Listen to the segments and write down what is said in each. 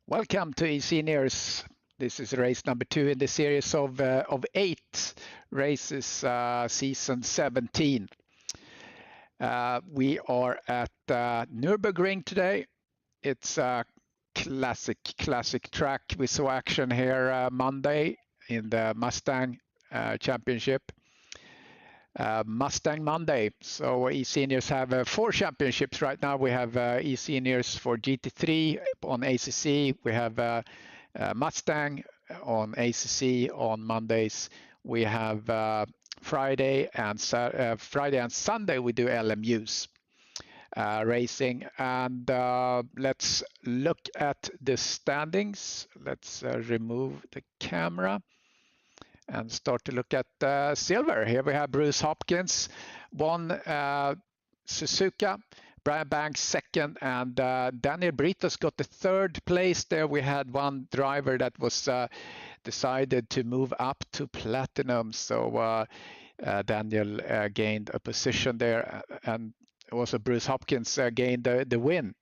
Welcome to eSeniors. This is race number 2 in the series of 8 races, season 17. We are at Nurburgring today. It's a classic track. We saw action here Monday in the Mustang Championship. Mustang Monday. So eSeniors have 4 championships right now. We have eSeniors for GT3 on ACC. We have Mustang on ACC on Mondays. We have Friday and Sunday we do LMUs racing. And let's look at the standings. Let's remove the camera and start to look at silver. Here we have Bruce Hopkins won Suzuka, Brian Banks second, and Daniel Britos got the 3rd place there. We had one driver that was decided to move up to platinum, so Daniel gained a position there, and also Bruce Hopkins gained the win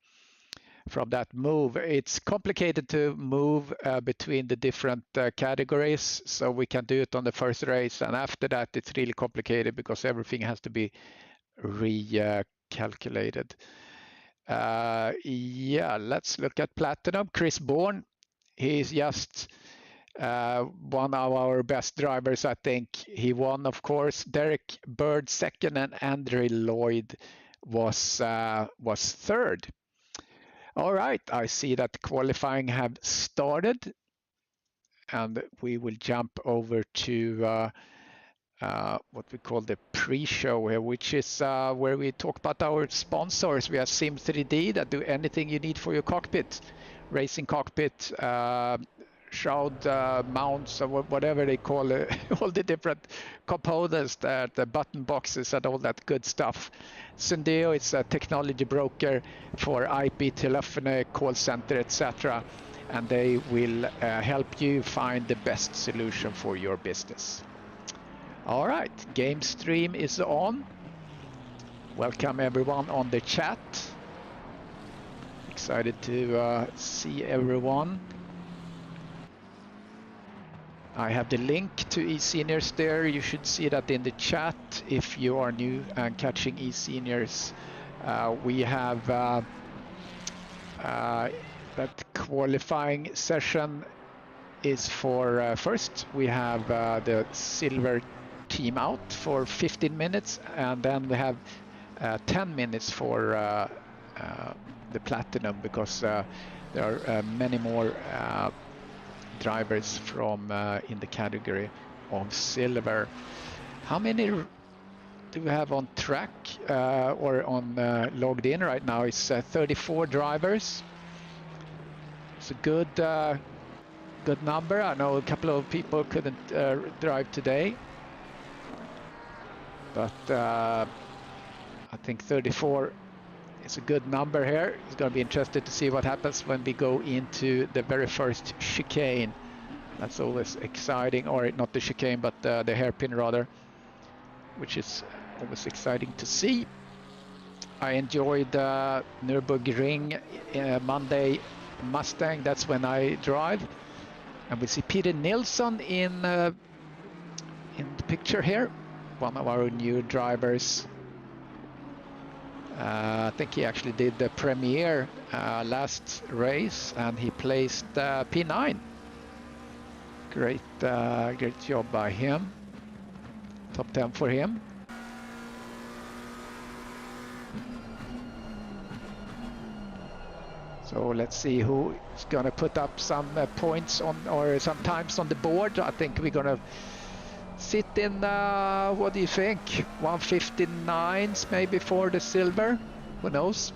from that move. It's complicated to move between the different categories, so we can do it on the first race, and after that it's really complicated because everything has to be recalculated. Yeah, let's look at platinum. Chris Bourne, he's just one of our best drivers, I think. He won, of course. Derek Bird second, and Andre Lloyd was 3rd. All right, I see that qualifying have started, and we will jump over to what we call the pre-show here, which is where we talk about our sponsors. We have Sim3D that do anything you need for your cockpit, racing cockpit, shroud mounts, or whatever they call it, all the different components, the button boxes and all that good stuff. Syndeo is a technology broker for IP telephony, call center, etc., and they will help you find the best solution for your business. All right, game stream is on. Welcome everyone on the chat. Excited to see everyone. I have the link to eSeniors there. You should see that in the chat if you are new and catching eSeniors. We have that qualifying session is for first we have the silver team out for 15 minutes, and then we have 10 minutes for the platinum, because there are many more drivers from in the category of silver. How many do we have on track or on logged in right now? It's 34 drivers. It's a good number. I know a couple of people couldn't drive today, but I think 34 is a good number here. It's going to be interesting to see what happens when we go into the very first chicane. That's always exciting, or not the chicane, but the hairpin rather, which is always exciting to see. I enjoyed Nurburgring Monday Mustang. That's when I drive, and we see Peter Nilsson in the picture here, one of our new drivers. I think he actually did the premiere last race, and he placed P9. Great job by him. Top 10 for him. So let's see who is going to put up some points on, or some times on the board. I think we're going to sit in, what do you think, 159s maybe for the silver, who knows.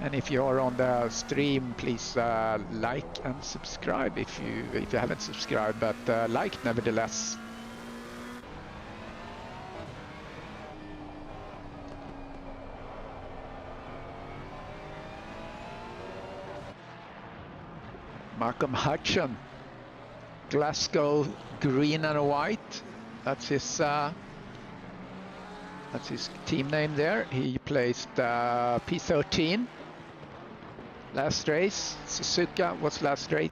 And if you are on the stream, please like and subscribe if you haven't subscribed, but like nevertheless. Malcolm Hutchin, Glasgow green and white. That's his team name there. He placed P13. last race. Suzuka was last race.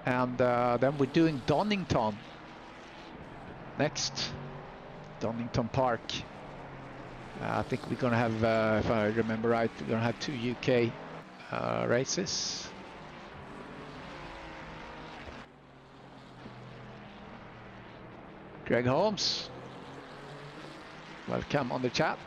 And then we're doing Donington next. Donington Park. I think we're going to have, if I remember right, we're going to have 2 UK races. Greg Holmes, welcome on the chat.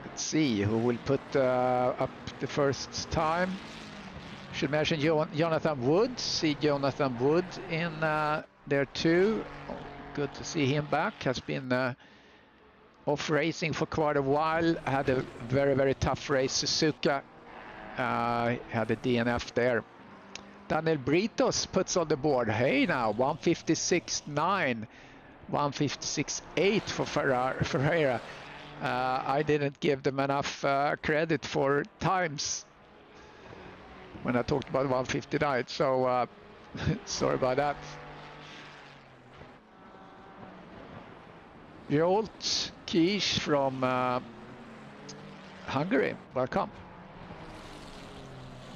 Let's see who will put up the first time. Should mention Jonathan Wood. See Jonathan Wood in there too. Oh, good to see him back. Has been off racing for quite a while. Had a very tough race. Suzuka had a DNF there. Daniel Britos puts on the board. Hey now, 156.9, 156.8 for Ferreira. I didn't give them enough credit for times when I talked about 159, so sorry about that. Jolt Kish from Hungary, welcome.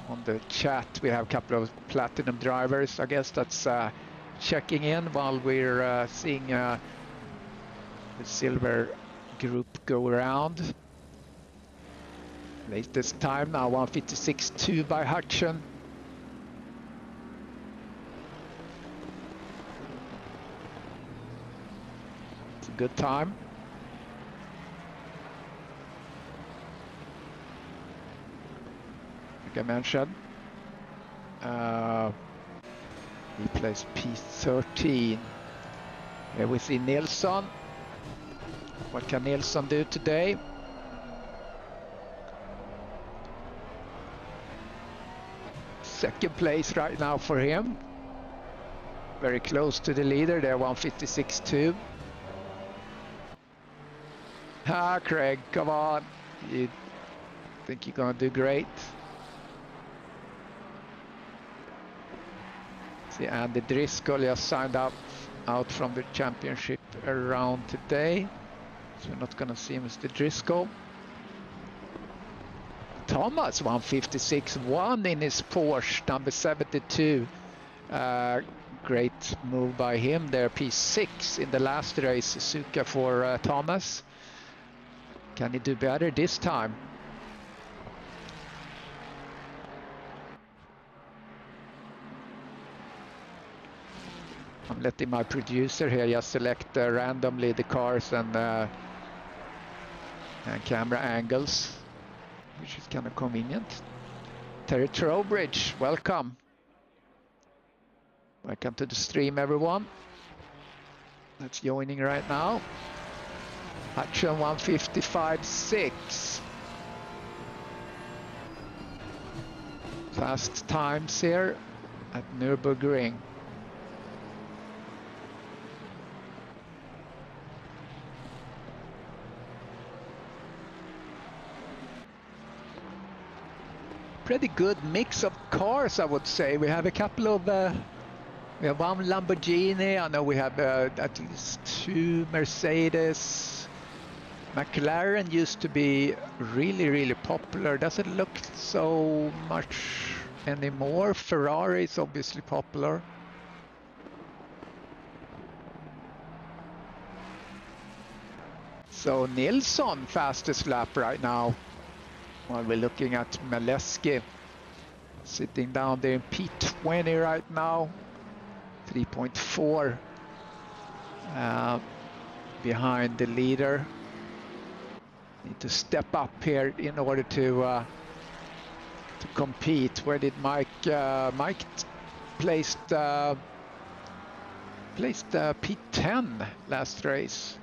On the chat we have a couple of platinum drivers. I guess that's checking in while we're seeing the silver group go around. Latest time now, 156.2 by Hutchin. It's a good time. Like I mentioned, he plays P13. Here we see Nilsson. What can Nilsson do today? Second place right now for him. Very close to the leader there, 156.2. Ah, Craig, come on. You think you're gonna do great? See, Andy Driscoll just signed up out from the championship around today. So we're not gonna see Mr. Driscoll. Thomas 156.1 in his Porsche number 72. Great move by him there. P6 in the last race, Suzuka for Thomas. Can he do better this time? I'm letting my producer here just select randomly the cars and camera angles, which is kind of convenient. Terry Trowbridge, welcome. Welcome to the stream, everyone. That's joining right now. Hutchin 155.6. Fast times here at Nurburgring. Pretty good mix of cars, I would say. We have a couple of we have one Lamborghini. I know we have at least 2 Mercedes. McLaren used to be really popular. Doesn't look so much anymore. Ferrari is obviously popular. So Nilsson fastest lap right now. While we're looking at Maleski sitting down there in P20 right now, 3.4 behind the leader. Need to step up here in order to compete. Where did Mike placed P10 last race?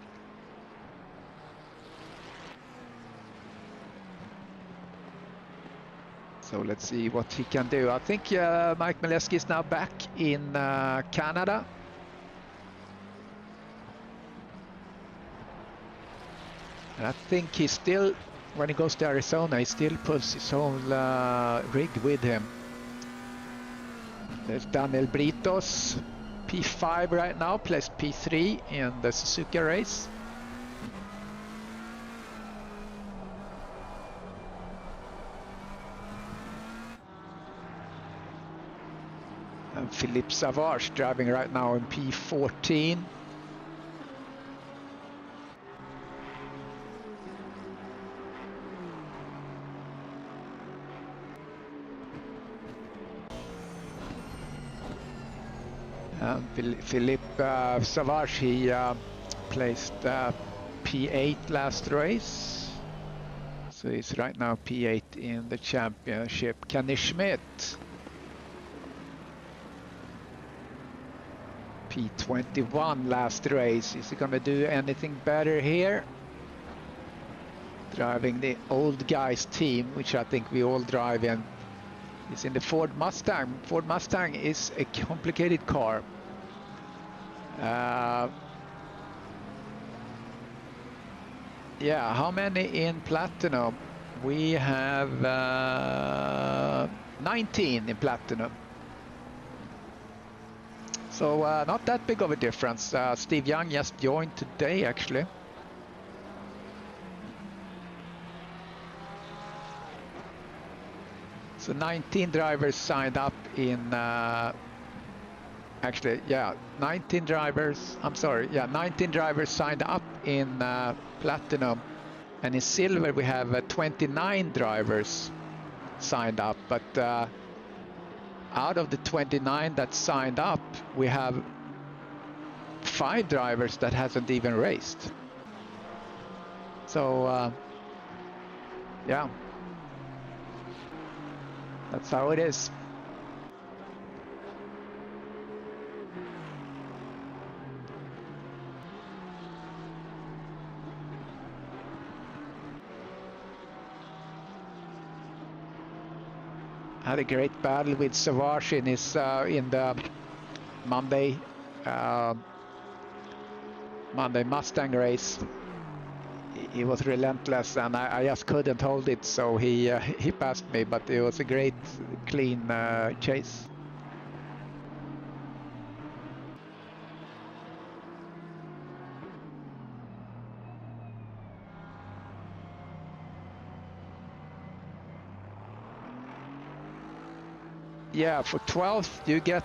So let's see what he can do. I think Mike Maleski is now back in Canada. And I think he still, when he goes to Arizona, he still pulls his own rig with him. There's Daniel Britos, P5 right now, placed P3 in the Suzuka race. And Philippe Savage driving right now in P14. Philippe Savage, he placed P8 last race. So he's right now P8 in the championship. Kenny Schmidt, P21 last race. Is he going to do anything better here? Driving the old guys team, which I think we all drive in. He's in the Ford Mustang. Ford Mustang is a complicated car. Yeah, how many in Platinum? We have 19 in Platinum. So not that big of a difference. Steve Young just joined today, actually. So 19 drivers signed up in, actually, yeah, 19 drivers, I'm sorry, yeah, 19 drivers signed up in Platinum. And in Silver we have 29 drivers signed up, but out of the 29 that signed up, we have 5 drivers that hasn't even raced. So, yeah. That's how it is. Had a great battle with Savage in his in the Monday Mustang race. He was relentless, and I just couldn't hold it, so he passed me. But it was a great, clean chase. Yeah, for 12th you get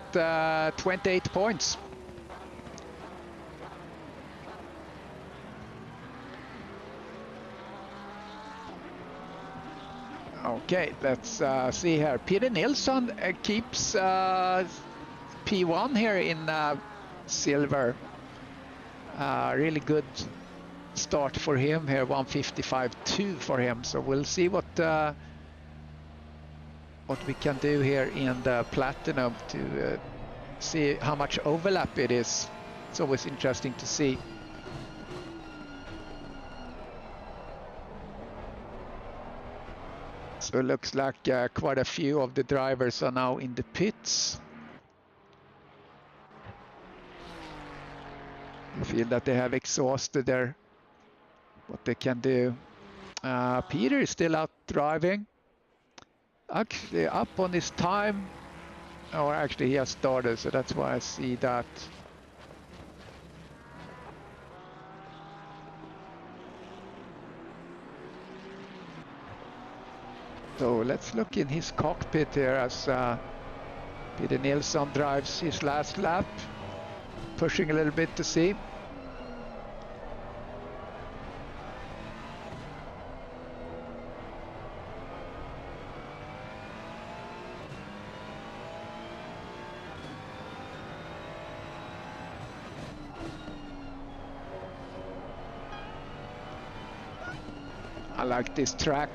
28 points. Okay, let's see here. Peter Nilsson keeps P1 here in Silver. Really good start for him here, 155.2 for him. So we'll see what we can do here in the Platinum to see how much overlap it is. It's always interesting to see. So it looks like quite a few of the drivers are now in the pits. I feel that they have exhausted what they can do. Peter is still out driving. Actually up on his time. Or actually he has started, so that's why I see that. So let's look in his cockpit here as Peter Nilsson drives his last lap, pushing a little bit to see. I like this track.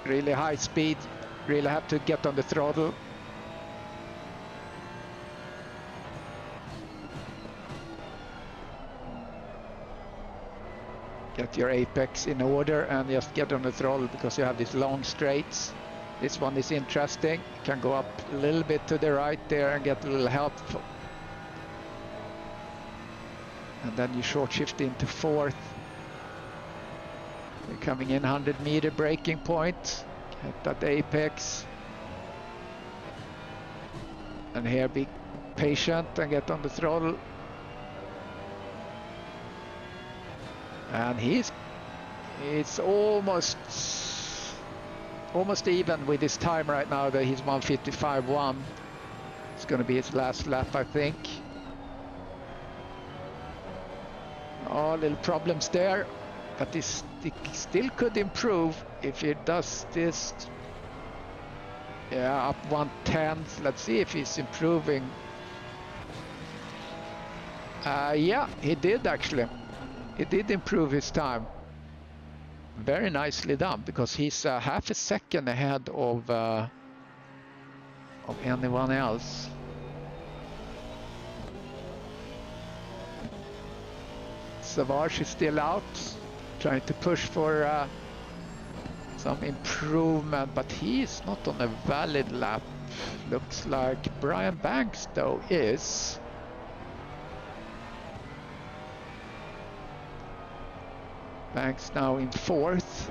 Really high speed, really have to get on the throttle. Get your apex in order and just get on the throttle, because you have these long straights. This one is interesting. You can go up a little bit to the right there and get a little help. And then you short shift into 4th. You're coming in 100-meter braking point. Get that apex. And here, be patient and get on the throttle. And it's almost even with his time right now. That he's 1:55.1. It's going to be his last lap, I think. Oh, little problems there, but he still could improve if he does this. Yeah, up 1/10. Let's see if he's improving. Yeah, he did actually. He did improve his time. Very nicely done, because he's half a second ahead of anyone else. Savage is still out, trying to push for some improvement, but he is not on a valid lap. Looks like Brian Banks though is. Banks now in 4th.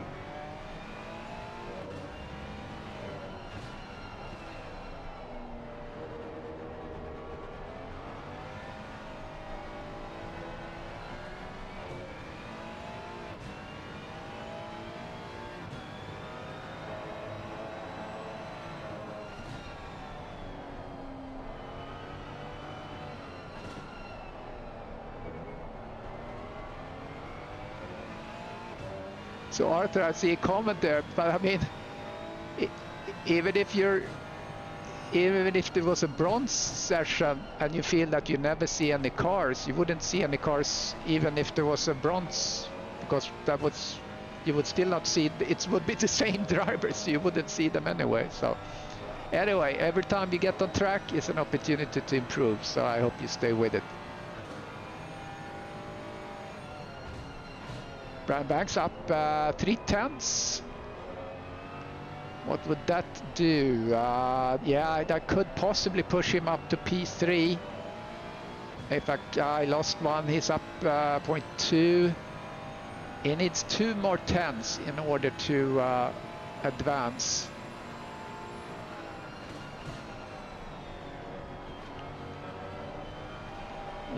So Arthur, I see a comment there, but I mean, even if there was a bronze session and you feel that you never see any cars, you wouldn't see any cars even if there was a bronze, because you would still not see, it would be the same drivers, you wouldn't see them anyway. So anyway, every time you get on track is an opportunity to improve, so I hope you stay with it. Brian Banks up 3/10. What would that do? Yeah, that could possibly push him up to P3. In fact, I lost one. He's up 0.2. He needs 2 more tenths in order to advance.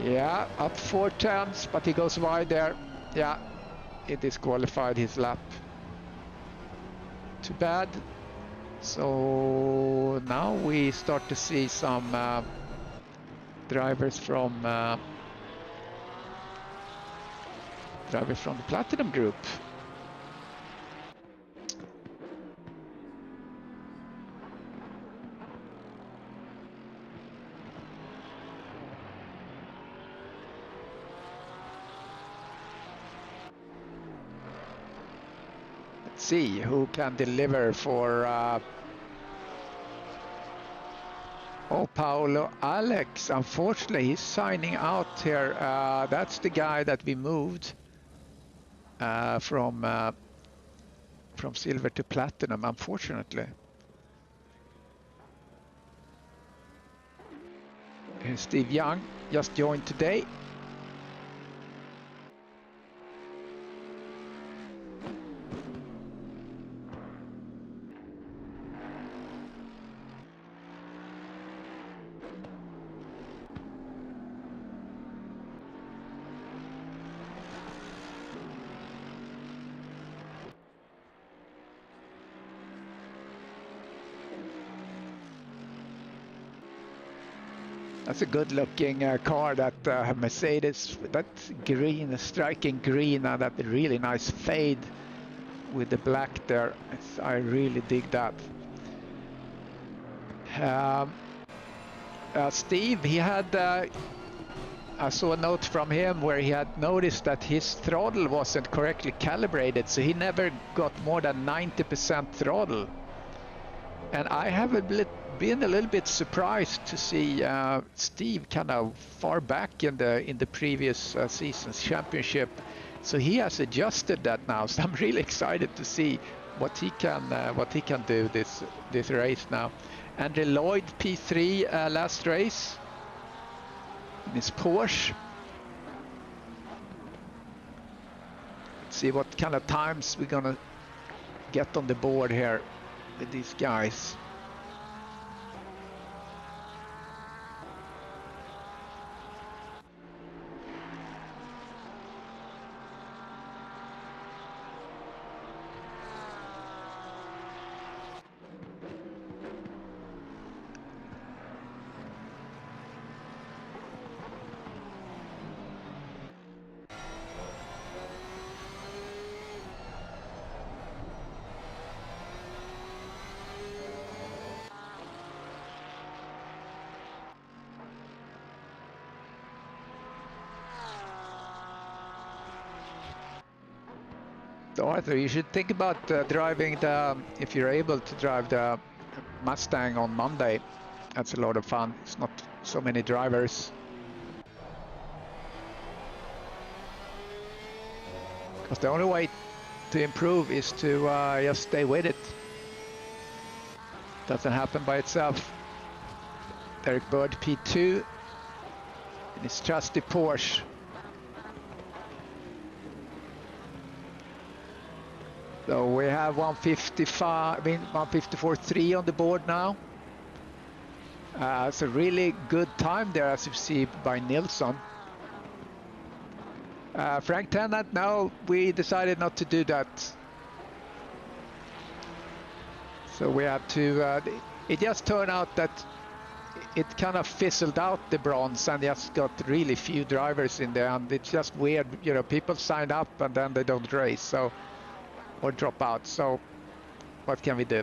Yeah, up 4 tenths, but he goes wide there. Yeah. He disqualified his lap. Too bad. So now we start to see some drivers from the Platinum Group. See who can deliver for Paolo Alex. Unfortunately, he's signing out here. That's the guy that we moved from silver to platinum, unfortunately. Here's Steve Young, just joined today. That's a good-looking car, that Mercedes, that green, striking green, and that really nice fade with the black there. I really dig that. Steve, he had, I saw a note from him where he had noticed that his throttle wasn't correctly calibrated, so he never got more than 90% throttle. And I have been a little bit surprised to see Steve kind of far back in the previous season's championship. So he has adjusted that now. So I'm really excited to see what he can do this race now. Andre Lloyd P3 last race in his Porsche. Let's see what kind of times we're gonna get on the board here with these guys. But Arthur, you should think about driving the, if you're able to drive the Mustang on Monday. That's a lot of fun. It's not so many drivers. Because the only way to improve is to just stay with it. Doesn't happen by itself. Derek Bird P2 in his trusty Porsche. So we have 154.3 on the board now. It's a really good time there, as you see by Nilsson. Frank Tennant, no, we decided not to do that. So we have to, it just turned out that it kind of fizzled out the bronze and just got really few drivers in there, and it's just weird, you know, people sign up and then they don't race, so, or drop out. So what can we do?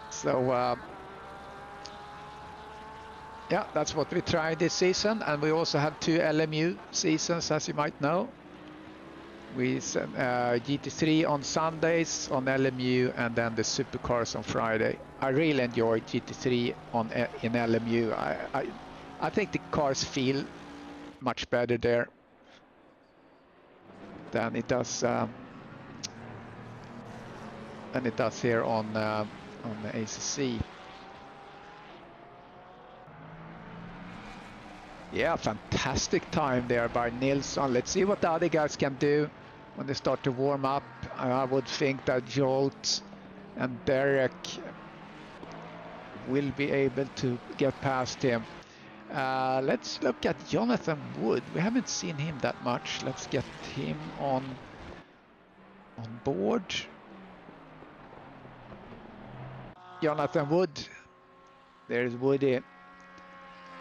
So yeah, that's what we tried this season, and we also have 2 LMU seasons, as you might know. We GT3 on Sundays on LMU, and then the supercars on Friday. I really enjoy GT3 in LMU. I think the cars feel much better there than it does here on the ACC. Yeah, fantastic time there by Nilsson. Let's see what the other guys can do when they start to warm up. I would think that Jolt and Derek will be able to get past him. Let's look at Jonathan Wood. We haven't seen him that much. Let's get him on board. Jonathan Wood. There's Woody.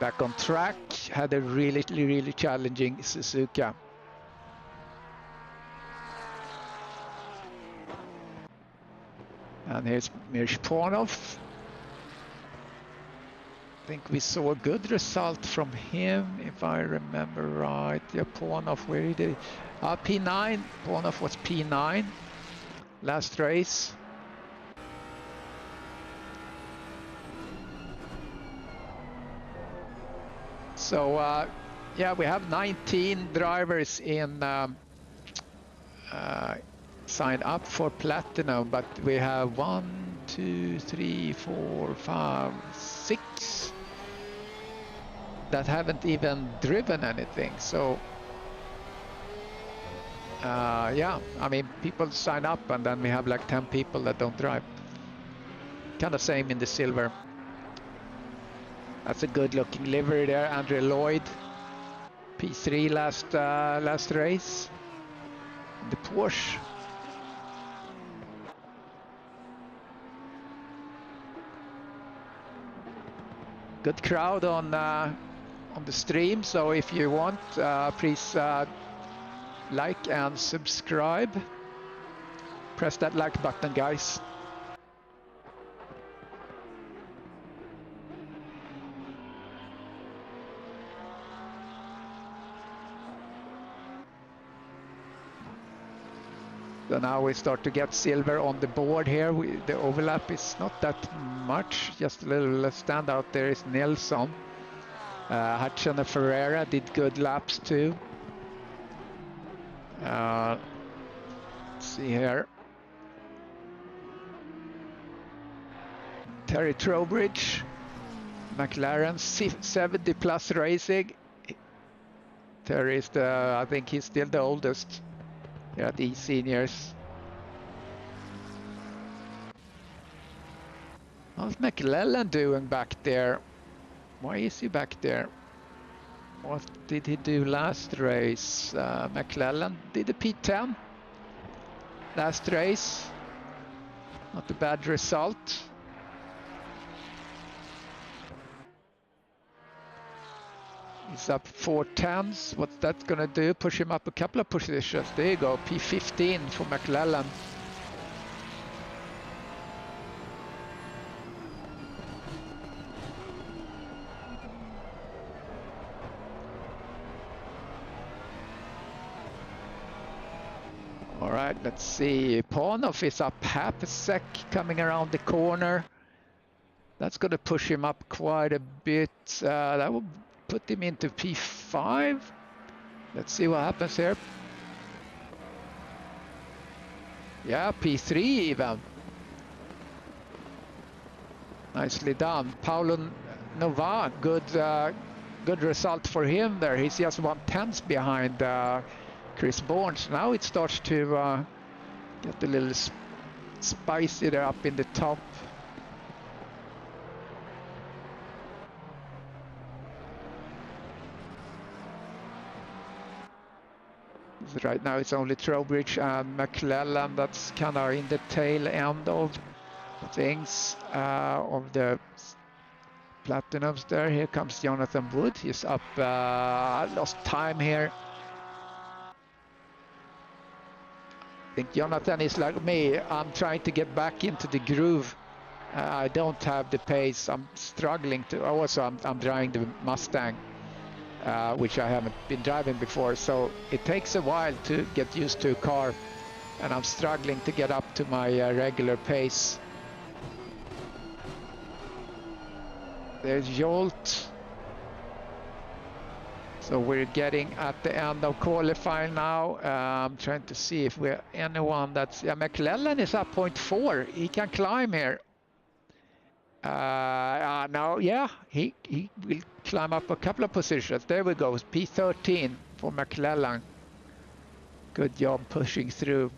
Back on track. Had a really challenging Suzuka. And here's Mirshponov. I think we saw a good result from him, if I remember right. Yeah, Ponov, where did he? P9. Ponov was P9 last race. So yeah, we have 19 drivers in signed up for Platinum, but we have 1, 2, 3, 4, 5, 6 that haven't even driven anything. So yeah, I mean, people sign up and then we have like 10 people that don't drive. Kind of same in the silver. That's a good looking livery there. Andre Lloyd, P3 last race. The Porsche. Good crowd on the stream, so if you want, please like and subscribe. Press that like button, guys. So now we start to get silver on the board here. The overlap is not that much, just a little standout there is Nelson. Hutchin and Ferreira did good laps too. Let's see here. Terry Trowbridge, McLaren 70 plus racing. Terry is I think he's still the oldest. Yeah, the eSeniors. How's McLellan doing back there? Why is he back there? What did he do last race? McLellan did a P10 last race. Not a bad result. He's up 4 tenths. What's that gonna do? Push him up a couple of positions. There you go, P15 for McLellan. right, let's see. Panov is up half a sec coming around the corner. That's going to push him up quite a bit. That will put him into P5. Let's see what happens here. Yeah, P3 even. Nicely done. Paulo Nova, good result for him there. He's just 1/10 behind Chris Bourne. Now it starts to get a little spicy there up in the top. Right now it's only Trowbridge and McClellan that's kind of in the tail end of things, of the Platinums there. Here comes Jonathan Wood. He's up, lost time here. I think Jonathan is like me. I'm trying to get back into the groove. I don't have the pace. I'm struggling to. Also, I'm driving the Mustang, which I haven't been driving before. So it takes a while to get used to a car, and I'm struggling to get up to my regular pace. There's Jolt. So we're getting at the end of qualifying now. I'm trying to see if we're anyone that's... Yeah, McClellan is up 0.4. He can climb here. No, yeah, he will climb up a couple of positions. There we go, P13 for McClellan. Good job pushing through.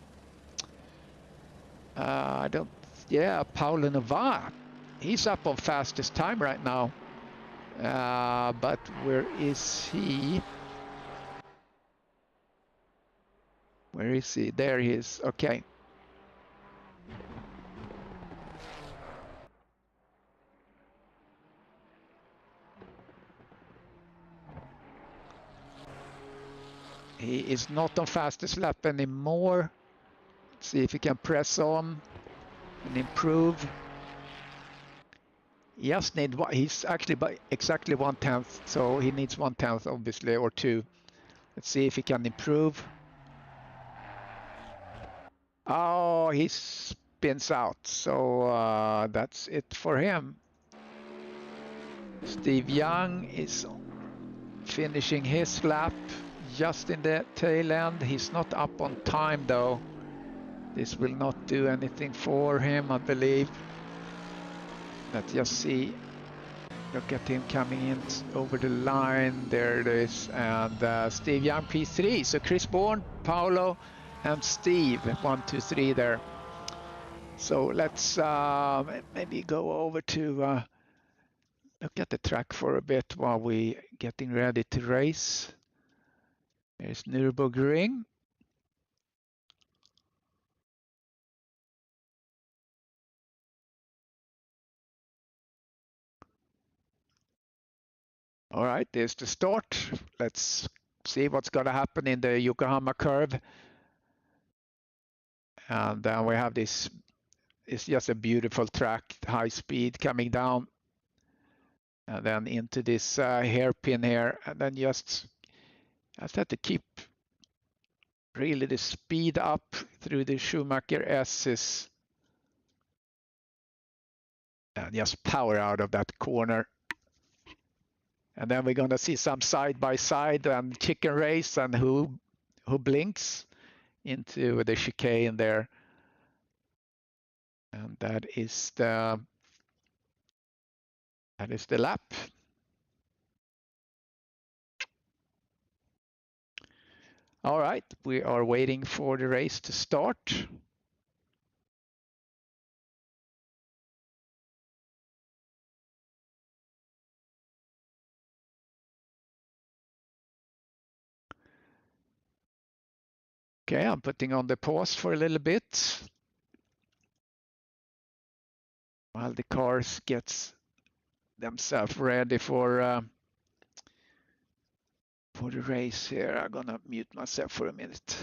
Yeah, Paulo Nova. He's up on fastest time right now. But where is he? Where is he? There he is. Okay. He is not on fastest lap anymore. Let's see if he can press on and improve. He just need, he's actually by exactly 1/10, so he needs 1/10 obviously, or 2. Let's see if he can improve. Oh, he spins out, so that's it for him. Steve Young is finishing his lap just in the tail end. He's not up on time though. This will not do anything for him, I believe. Let's just see. Look at him coming in over the line. There it is. And Steve Young P3. So Chris Bourne, Paolo, and Steve. 1, 2, 3 there. So let's maybe go over to look at the track for a bit while we getting ready to race. There's Nurburgring. All right, there's the start. Let's see what's going to happen in the Yokohama curve. And then we have this, it's just a beautiful track, high speed coming down. And then into this hairpin here. And then just have to keep really the speed up through the Schumacher S's. And just power out of that corner. And then we're going to see some side by side and chicken race and who blinks into the chicane there. And that is the lap. All right, we are waiting for the race to start. Okay, I'm putting on the pause for a little bit while the cars gets themselves ready for the race here. I'm gonna mute myself for a minute.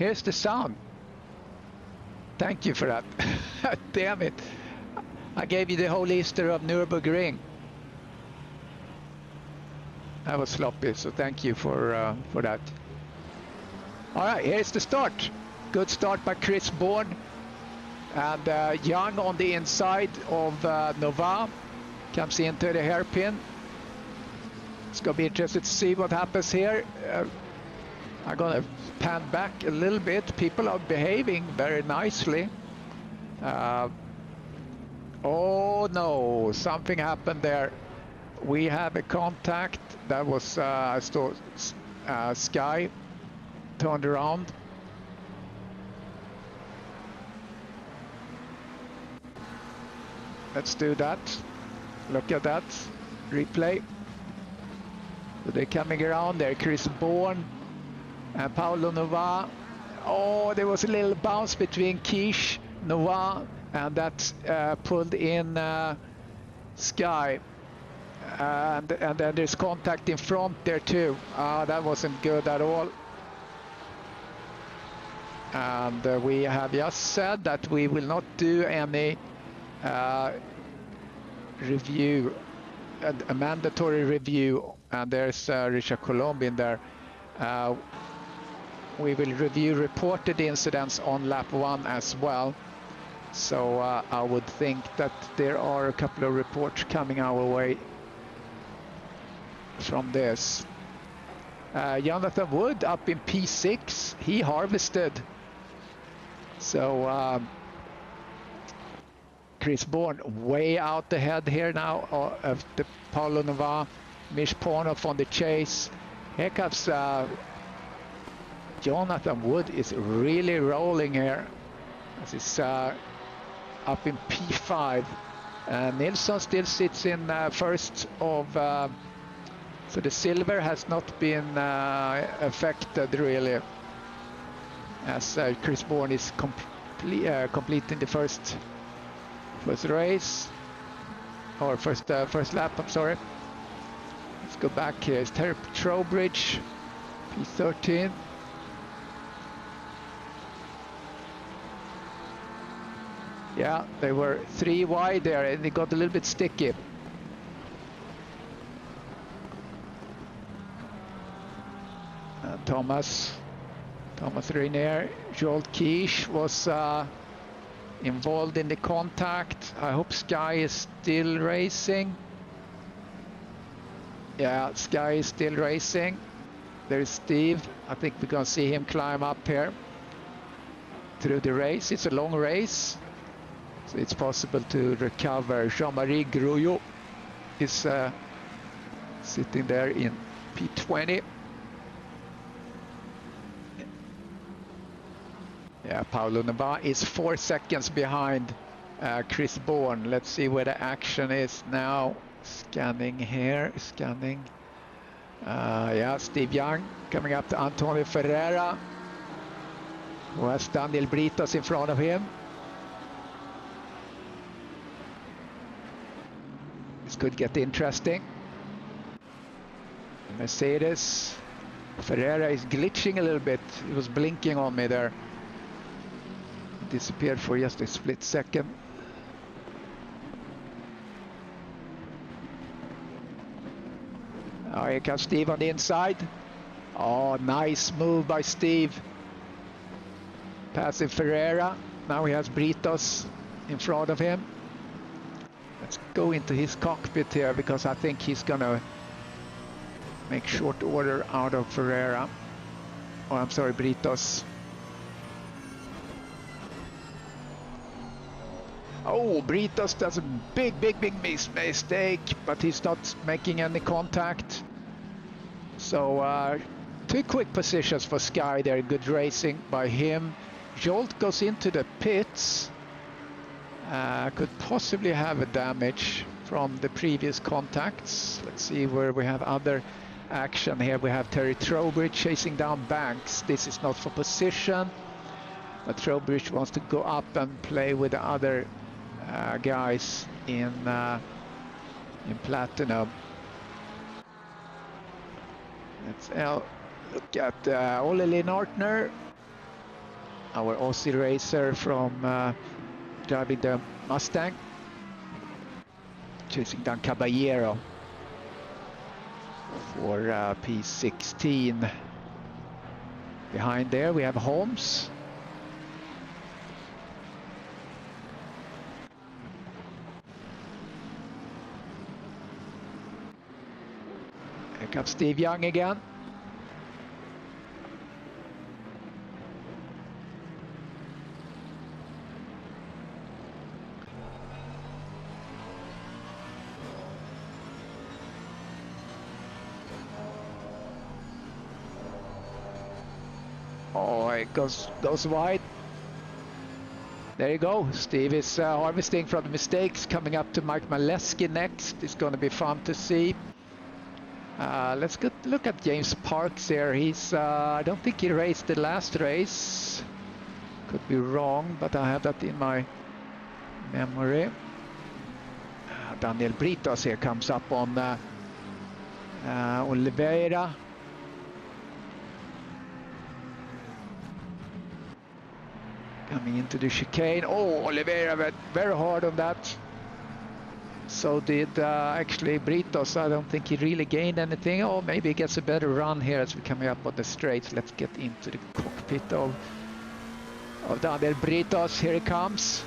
Here's the sound. Thank you for that. Damn it. I gave you the whole Easter of Nurburgring. That was sloppy, so thank you for that. All right, here's the start. Good start by Chris Bourne. And Young on the inside of Nova comes into the hairpin. It's going to be interesting to see what happens here. I'm going to pan back a little bit. People are behaving very nicely. Oh no, something happened there. We have a contact. That was Sky turned around. Let's do that. Look at that. Replay. So they're coming around there. Chris Bourne and Paolo Nova. Oh, there was a little bounce between Quiche, Nova, and that pulled in Sky. And then there's contact in front there too. That wasn't good at all. And we have just said that we will not do any review, a mandatory review. And there's Richard Colomb in there. We will review reported incidents on lap 1 as well. So I would think that there are a couple of reports coming our way from this. Jonathan Wood up in P6, he harvested. So Chris Bourne way out ahead here now of the Paolo Nova. Mish Pornoff on the chase. Here comes Jonathan Wood is really rolling here. This is up in P5. Nilsson still sits in first of, so the silver has not been affected really, as Chris Bourne is completing the first race, or first lap, I'm sorry. Let's go back here. It's Terry Trowbridge, P13. Yeah, they were 3 wide there and it got a little bit sticky. Thomas Rainier, Joel Quiche was involved in the contact. I hope Sky is still racing. Yeah, Sky is still racing. There's Steve. I think we're going to see him climb up here through the race. It's a long race, so it's possible to recover. Jean-Marie Grouillot is sitting there in P20. Yeah, Paolo Nova is 4 seconds behind Chris Bourne. Let's see where the action is now. Scanning here, scanning. Yeah, Steve Young coming up to Antonio Ferreira, who has Daniel Britos in front of him. This could get interesting. Mercedes. Ferreira is glitching a little bit. He was blinking on me there. Disappeared for just a split second. Oh, here comes Steve on the inside. Oh, nice move by Steve. Passing Ferreira. Now he has Britos in front of him. Let's go into his cockpit here, because I think he's gonna make short order out of Ferreira. Oh, I'm sorry, Britos. Oh, Britos does a big mistake, but he's not making any contact. So 2 quick positions for Sky there. Good racing by him. Jolt goes into the pits. Could possibly have a damage from the previous contacts. Let's see where we have other action here. We have Terry Trowbridge chasing down Banks. This is not for position, but Trowbridge wants to go up and play with the other guys in Platinum. Let's look at Ole Linn Ortner. our Aussie racer from driving the Mustang, chasing down Caballero for P16. Behind there we have Holmes. Here comes Steve Young again. Oh, it goes wide. There you go. Steve is harvesting from the mistakes. Coming up to Mike Maleski next. It's going to be fun to see. Let's look at James Parks here. He's I don't think he raced the last race. Could be wrong, but I have that in my memory. Daniel Britos here comes up on Oliveira. Coming into the chicane. Oh, Oliveira went very hard on that. So did actually Britos. I don't think he really gained anything. Oh, maybe he gets a better run here as we're coming up on the straights. Let's get into the cockpit of Daniel Britos. Here he comes.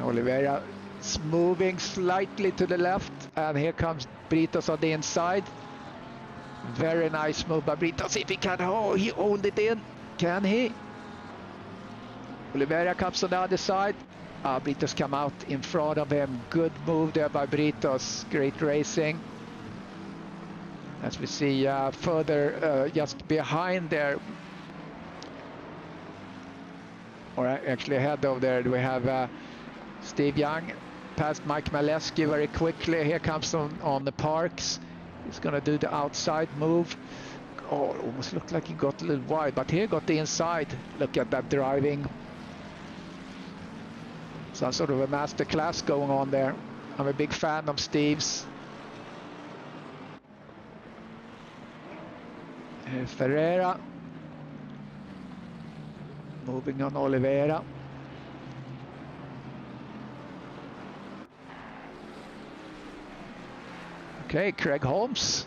Oliveira is moving slightly to the left, and here comes Britos on the inside. Very nice move by Britos. If he can, oh, he hold it in. Can he? Oliveira comes on the other side. Britos come out in front of him. Good move there by Britos. Great racing. As we see further just behind there, or actually ahead of there, we have Steve Young past Mike Maleski very quickly. Here comes on the Parks. He's going to do the outside move. Oh, almost looked like he got a little wide, but here got the inside. Look at that driving. Some sort of a master class going on there. I'm a big fan of Steve's. Ferreira. Moving on Oliveira. Okay, Craig Holmes.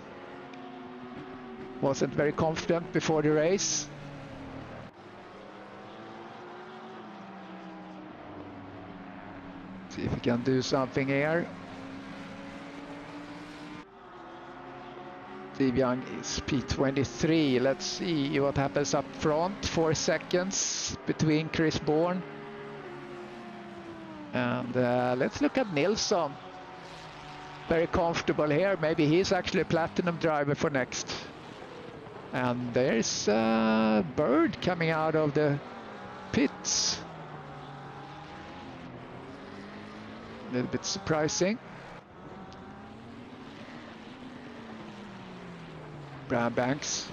Wasn't very confident before the race. See if he can do something here. Steve Young is P23. Let's see what happens up front. 4 seconds between Chris Bourne. And let's look at Nilsson. Very comfortable here. Maybe he's actually a platinum driver for next. And there's Bird coming out of the pits. A little bit surprising. Brian Banks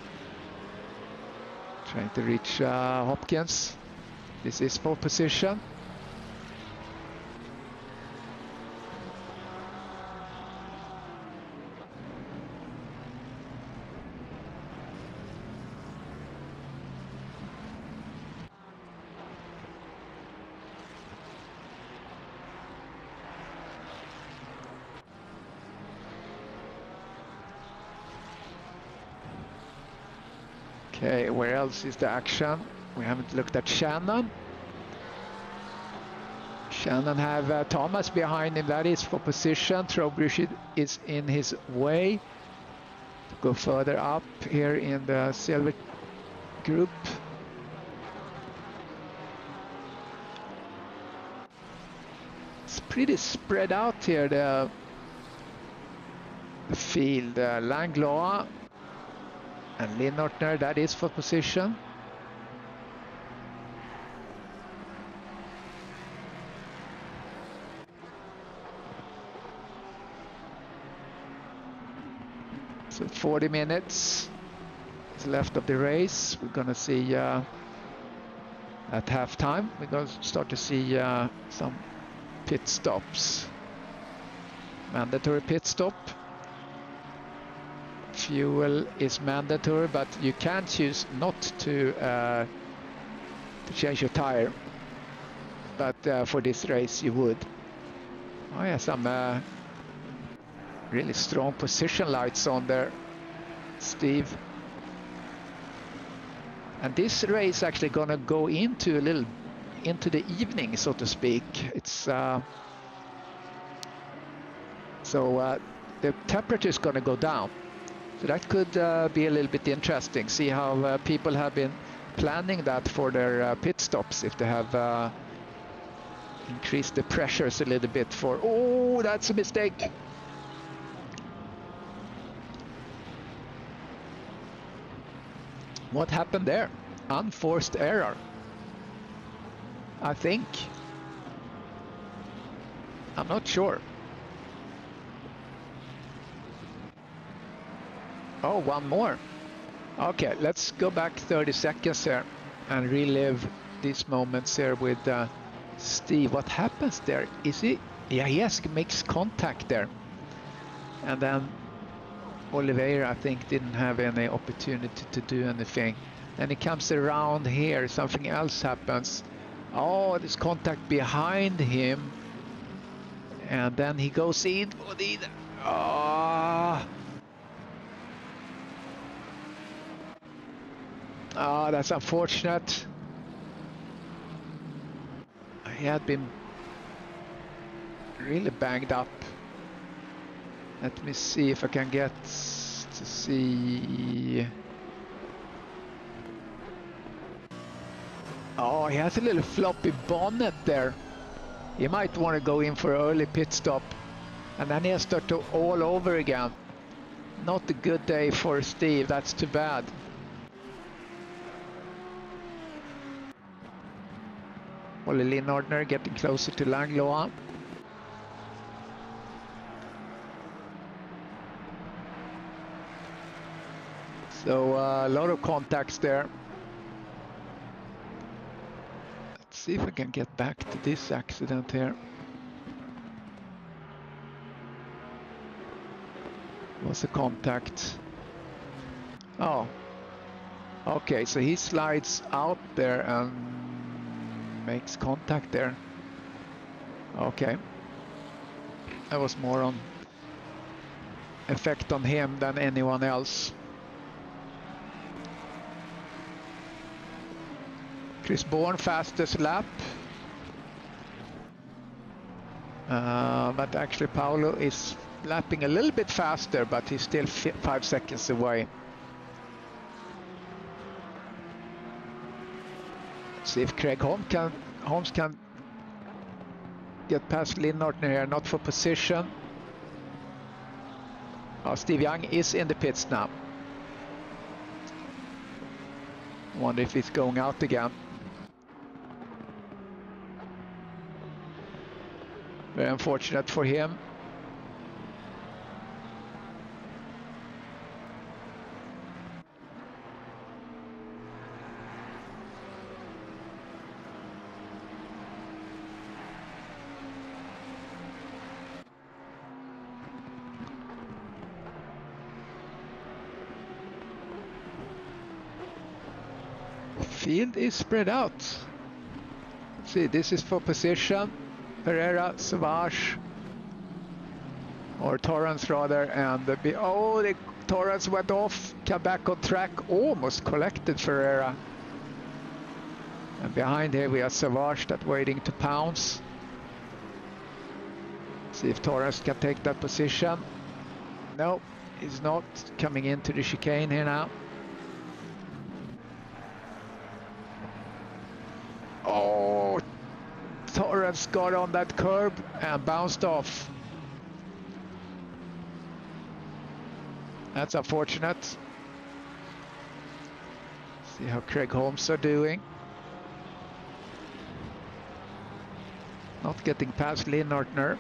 trying to reach Hopkins. This is pole position. Okay, where else is the action? We haven't looked at Shannon. Shannon have Thomas behind him. That is for position. Trowbridge is in his way. To go further up here in the silver group. It's pretty spread out here, the field. Langlois and Linnortner, that is for position. So 40 minutes is left of the race. We're gonna see at halftime, we're gonna start to see some pit stops. Mandatory pit stop. fuel is mandatory, but you can choose not to change your tire. But for this race, you would. Oh yeah, some really strong position lights on there, Steve. And this race actually gonna go into the evening, so to speak. It's the temperature is gonna go down, so that could be a little bit interesting. See how people have been planning that for their pit stops, if they have increased the pressures a little bit for. Oh, that's a mistake. What happened there? Unforced error, I think. I'm not sure. Oh, one more. Okay, let's go back 30 seconds here and relive these moments here with Steve. What happens there? Is he? Yeah, he makes contact there. And then Oliveira, I think, didn't have any opportunity to do anything. Then he comes around here, something else happens. Oh, there's contact behind him. And then he goes in for the... Oh, that's unfortunate. He had been really banged up. Let me see if I can get to see. Oh, he has a little floppy bonnet there. He might want to go in for an early pit stop. And then he has to start all over again. Not a good day for Steve, that's too bad. Ole Linnordner getting closer to Langlois. So a lot of contacts there. Let's see if I can get back to this accident here. Was a contact. Oh, okay, so he slides out there and makes contact there. Okay, that was more on effect on him than anyone else. Chris Bourne fastest lap, but actually Paolo is lapping a little bit faster, but he's still 5 seconds away. See if Craig Holmes can get past Linnordner here, not for position. Oh, Steve Young is in the pits now. Wonder if he's going out again. Very unfortunate for him. Field is spread out. See, this is for position. Pereira, Savage, or Torrance rather, and the Torrance went off, came back on track, almost collected Ferreira. And behind here we have Savage that waiting to pounce. See if Torrance can take that position. No, he's not. Coming into the chicane here now. Oh, Torrance got on that curb and bounced off. That's unfortunate. See how Craig Holmes are doing. Not getting past Linnordner.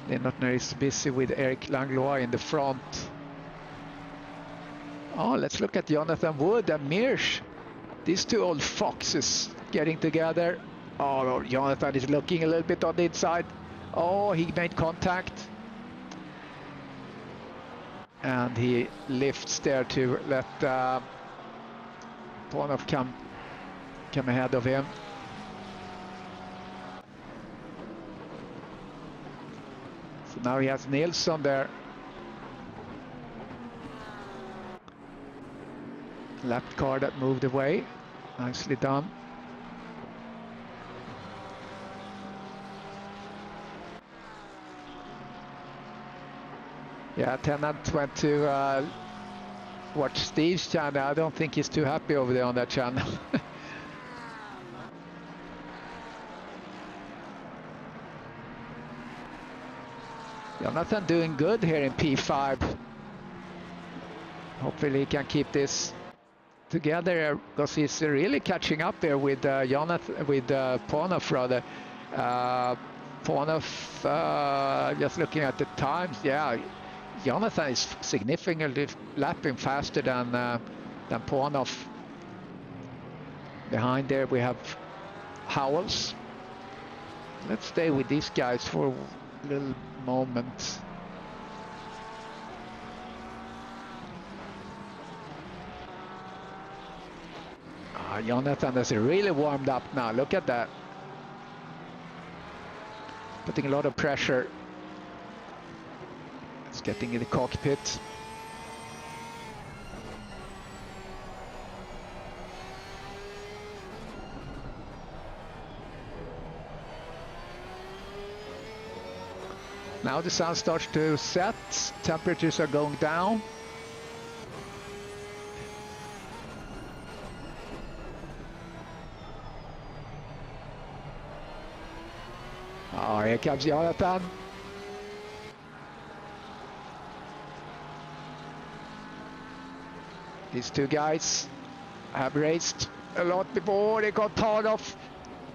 Linnordner is busy with Eric Langlois in the front. Oh, let's look at Jonathan Wood and Mears. These two old foxes getting together. Oh, Jonathan is looking a little bit on the inside. Oh, he made contact. and he lifts there to let Ponov come ahead of him. So now he has Nilsson there. Lap car that moved away. Nicely done. Yeah, Tennant went to watch Steve's channel. I don't think he's too happy over there on that channel. Jonathan doing good here in P5. Hopefully he can keep this together because he's really catching up here with Jonathan, with Ponov rather. Ponov, just looking at the times, yeah, Jonathan is significantly lapping faster than Ponov. Behind there we have Howells. Let's stay with these guys for a little moment. Jonathan has really warmed up now. Look at that. Putting a lot of pressure. It's getting in the cockpit. Now the sun starts to set. Temperatures are going down. Oh, here comes Jonathan. These two guys have raced a lot before they got Ponov.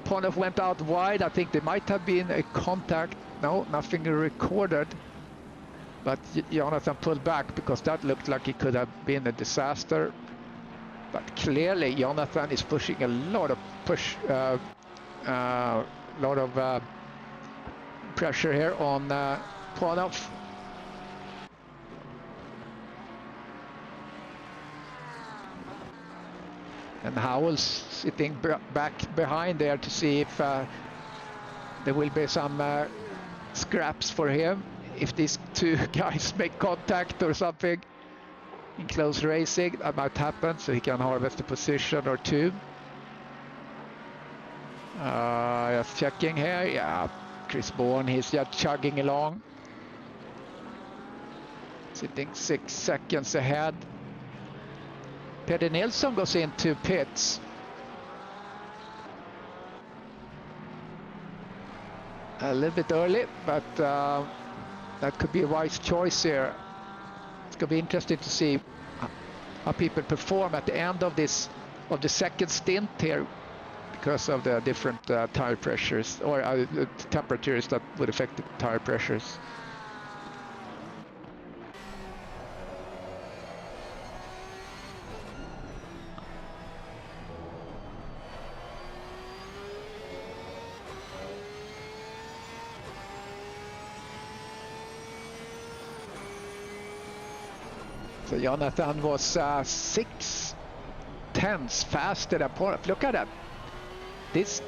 Ponov went out wide. I think there might have been a contact. No, nothing recorded. But Jonathan pulled back because that looked like it could have been a disaster. But clearly Jonathan is pushing a lot of pressure here on Ponov. And Howell's sitting back behind there to see if there will be some scraps for him if these two guys make contact or something in close racing. That might happen, so he can harvest a position or two. Just checking here. Yeah, Chris Bourne, he's just chugging along, sitting 6 seconds ahead. Peder Nilsson goes into pits. A little bit early, but that could be a wise choice here. It's going to be interesting to see how people perform at the end of the second stint here, because of the different tire pressures or temperatures that would affect the tire pressures. So Jonathan was 6 tenths faster than Ponov. Look at that. This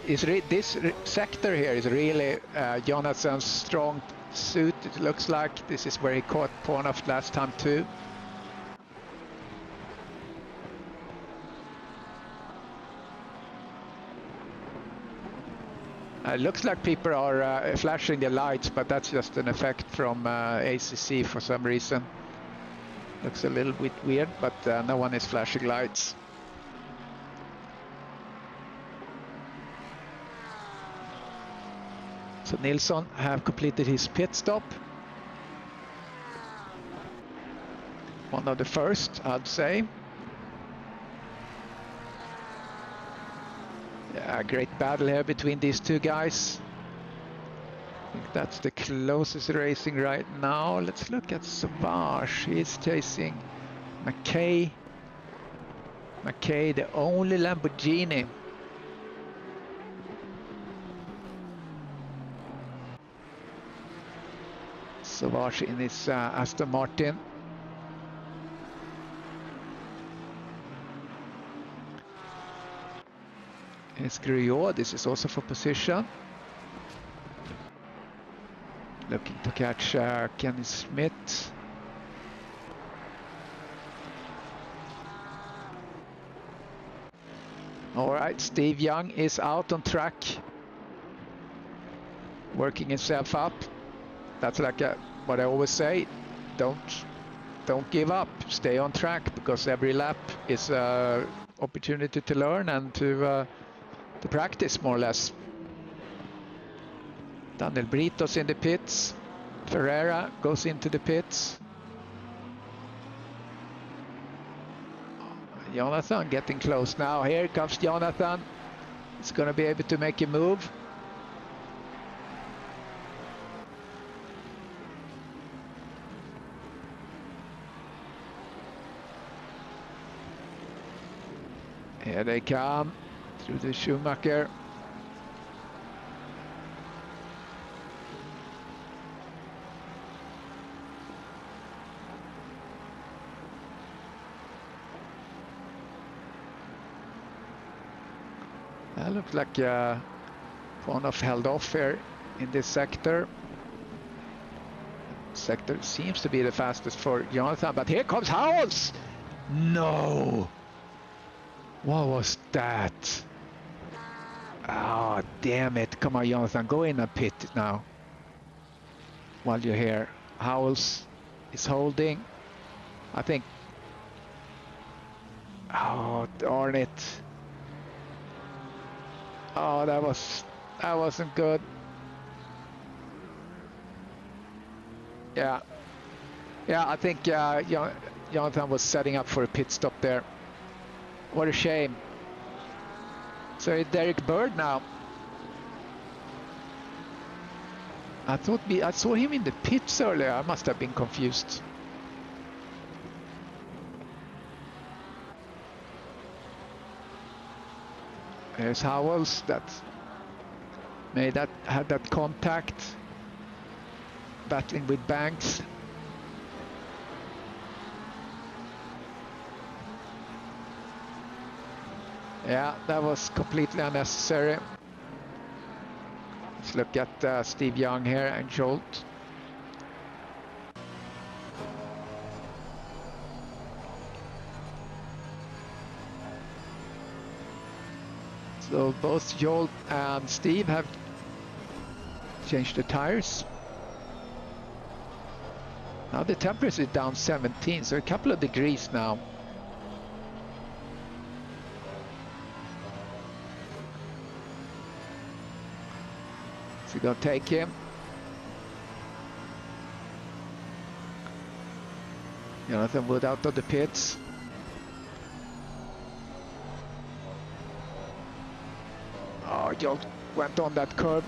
sector here is really Jonathan's strong suit. It looks like this is where he caught Ponov last time too. It looks like people are flashing the lights, but that's just an effect from ACC for some reason. Looks a little bit weird, but no one is flashing lights. So Nilsson have completed his pit stop. One of the first, I'd say. Yeah, great battle here between these two guys. I think that's the closest racing right now. Let's look at Savage. He's chasing McKay. McKay, the only Lamborghini. Savage in his Aston Martin. It's Griot. This is also for position. Looking to catch Kenny Smith. All right, Steve Young is out on track, working himself up. That's like what I always say, don't give up, stay on track, because every lap is an opportunity to learn and to practice more or less. Daniel Brito's in the pits. Ferreira goes into the pits. Jonathan getting close now. Here comes Jonathan. He's going to be able to make a move. Here they come through the Schumacher. That looks like Vonhoff held off here in this sector. Sector seems to be the fastest for Jonathan, but here comes Howells! No! What was that? Oh, damn it. Come on, Jonathan, go in and pit now. While you're here. Howells is holding. I think... Oh, darn it. Oh, that wasn't good. Yeah, I think Jonathan was setting up for a pit stop there. What a shame. So it's Derek Bird now. I saw him in the pits earlier. I must have been confused. There's Howells that had that contact, battling with Banks. Yeah, that was completely unnecessary. Let's look at Steve Young here and Jolt. So both Jolt and Steve have changed the tires. Now the temperature is down 17, so a couple of degrees now. So we're gonna take him. Jonathan Wood out of the pits. Oh, Jolt went on that curb.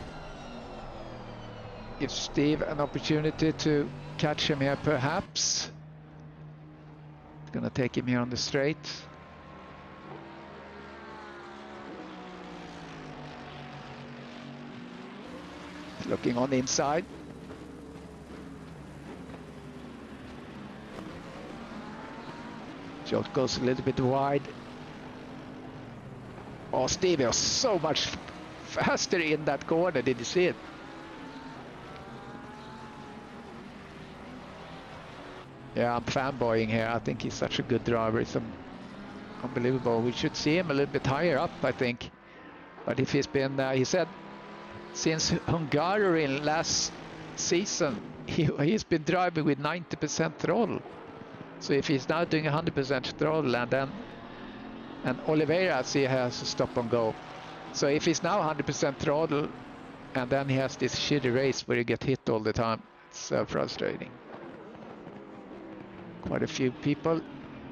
Gives Steve an opportunity to catch him here, perhaps. It's gonna take him here on the straight. He's looking on the inside. Jolt goes a little bit wide. Oh, Steve was so much faster in that corner. Did you see it? Yeah, I'm fanboying here. I think he's such a good driver. It's unbelievable. We should see him a little bit higher up, I think. But if he's been, he said, since Hungaroring last season, he's been driving with 90% throttle. So if he's now doing 100% throttle, and Oliveira, he has a stop and go. So if he's now 100% throttle, and then he has this shitty race where you get hit all the time, it's frustrating. Quite a few people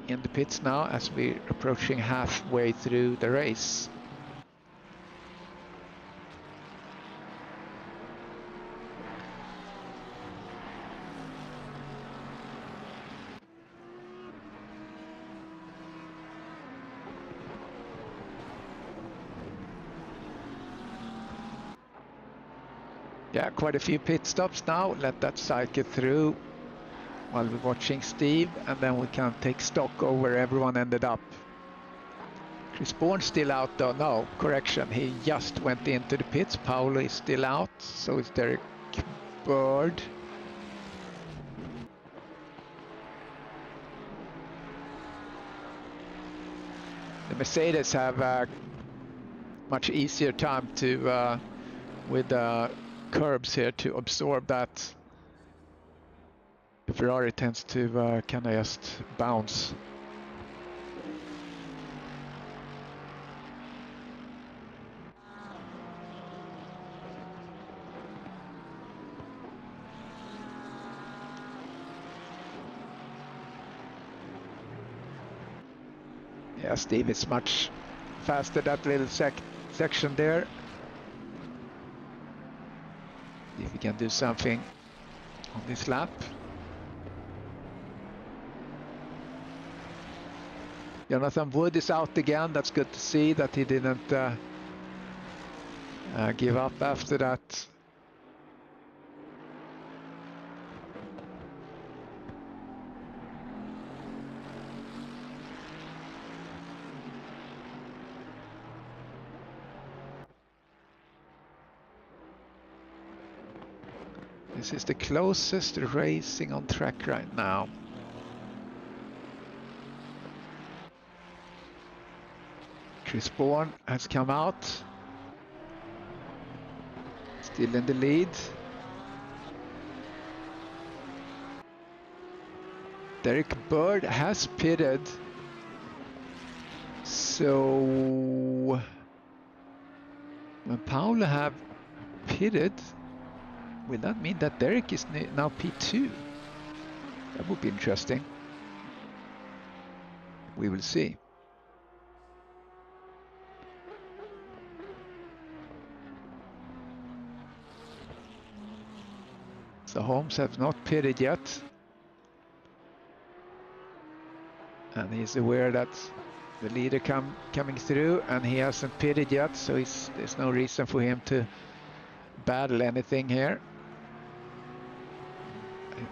in the pits now as we're approaching halfway through the race. Yeah, quite a few pit stops now. Let that cycle through while we're watching Steve, and then we can take stock of where everyone ended up. Chris Bourne's still out though. No, correction. He just went into the pits. Paolo is still out. So is Derek Bird. The Mercedes have a much easier time to with curbs here to absorb that. The Ferrari tends to kind of just bounce. Yeah, Steve is much faster that little section there. See if we can do something on this lap. Jonathan Wood is out again. That's good to see that he didn't give up after that. This is the closest racing on track right now. Chris Bourne has come out. Still in the lead. Derek Bird has pitted. So when Paolo have pitted, will that mean that Derek is now P2? That would be interesting. We will see. So Holmes has not pitted yet. And he's aware that the leader coming through, and he hasn't pitted yet, so there's no reason for him to battle anything here.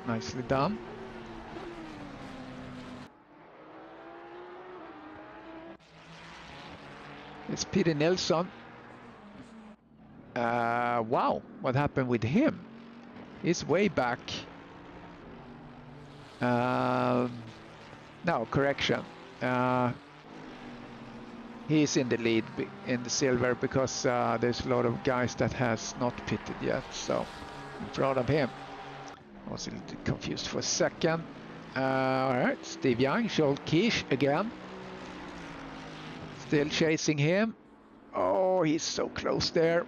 Nicely done. It's Peter Nilsson. Wow, what happened with him? He's way back. No, correction. He's in the lead in the silver because there's a lot of guys that has not pitted yet. So I'm proud of him. I was a little confused for a second. All right, Steve Young, Joel Kish again. Still chasing him. Oh, he's so close there.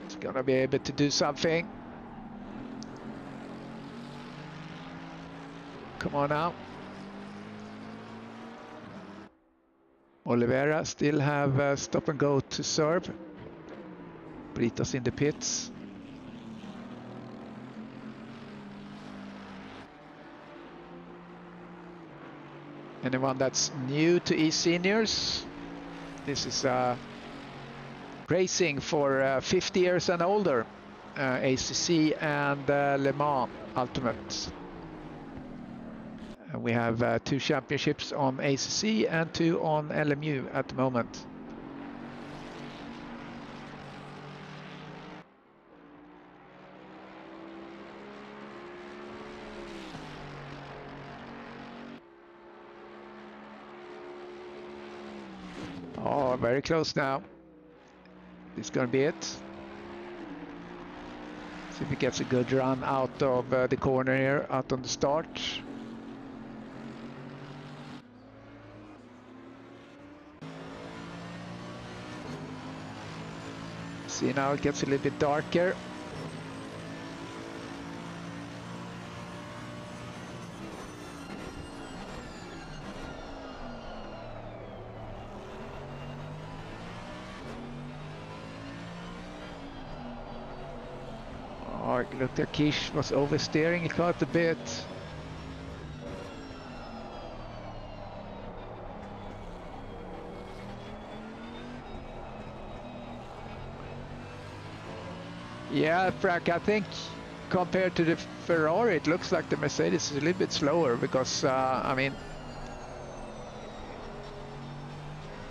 He's gonna be able to do something. Come on now. Oliveira still have stop and go to serve. Brito's in the pits. Anyone that's new to eSeniors, this is racing for 50 years and older, ACC and Le Mans Ultimate. And we have 2 championships on ACC and 2 on LMU at the moment. Oh, very close now. This is going to be it. See if he gets a good run out of the corner here, out on the start. See, now it gets a little bit darker. Oh, it looked like Kish was oversteering quite a bit. Yeah, Frank, I think compared to the Ferrari, it looks like the Mercedes is a little bit slower because, I mean,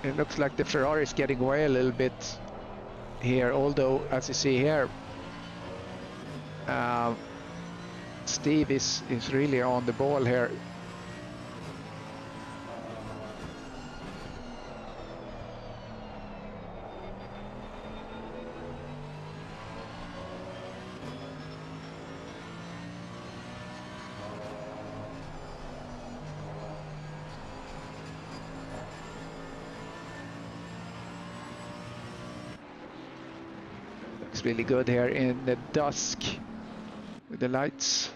It looks like the Ferrari is getting away a little bit here, although as you see here, Steve is really on the ball here. Looks really good here in the dusk with the lights.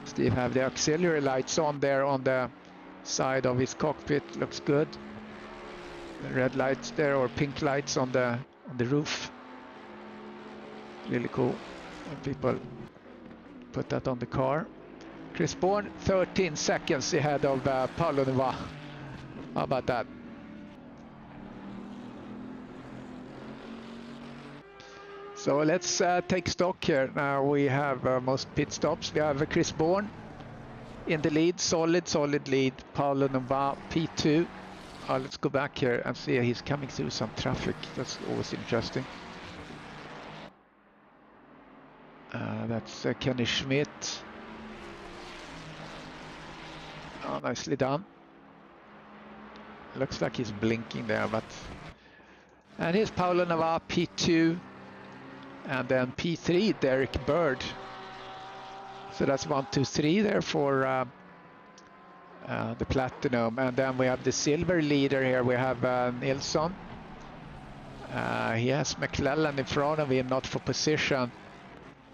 Steve have the auxiliary lights on there on the side of his cockpit. Looks good. The red lights there, or pink lights on the roof. Really cool when people put that on the car. Chris Bourne 13 seconds ahead of Paulo Nova. How about that? So let's take stock here. Now we have most pit stops. We have Chris Bourne in the lead, solid lead. Paulo Nova P2. Let's go back here and see he's coming through some traffic. That's always interesting. That's Kenny Schmidt. Oh, nicely done. Looks like he's blinking there, but... And here's Paulo Nova P2. And then P3, Derek Bird. So that's 1, 2, 3 there for the platinum. And then we have the silver leader here. We have Nilsson. He has McClellan in front of him, not for position.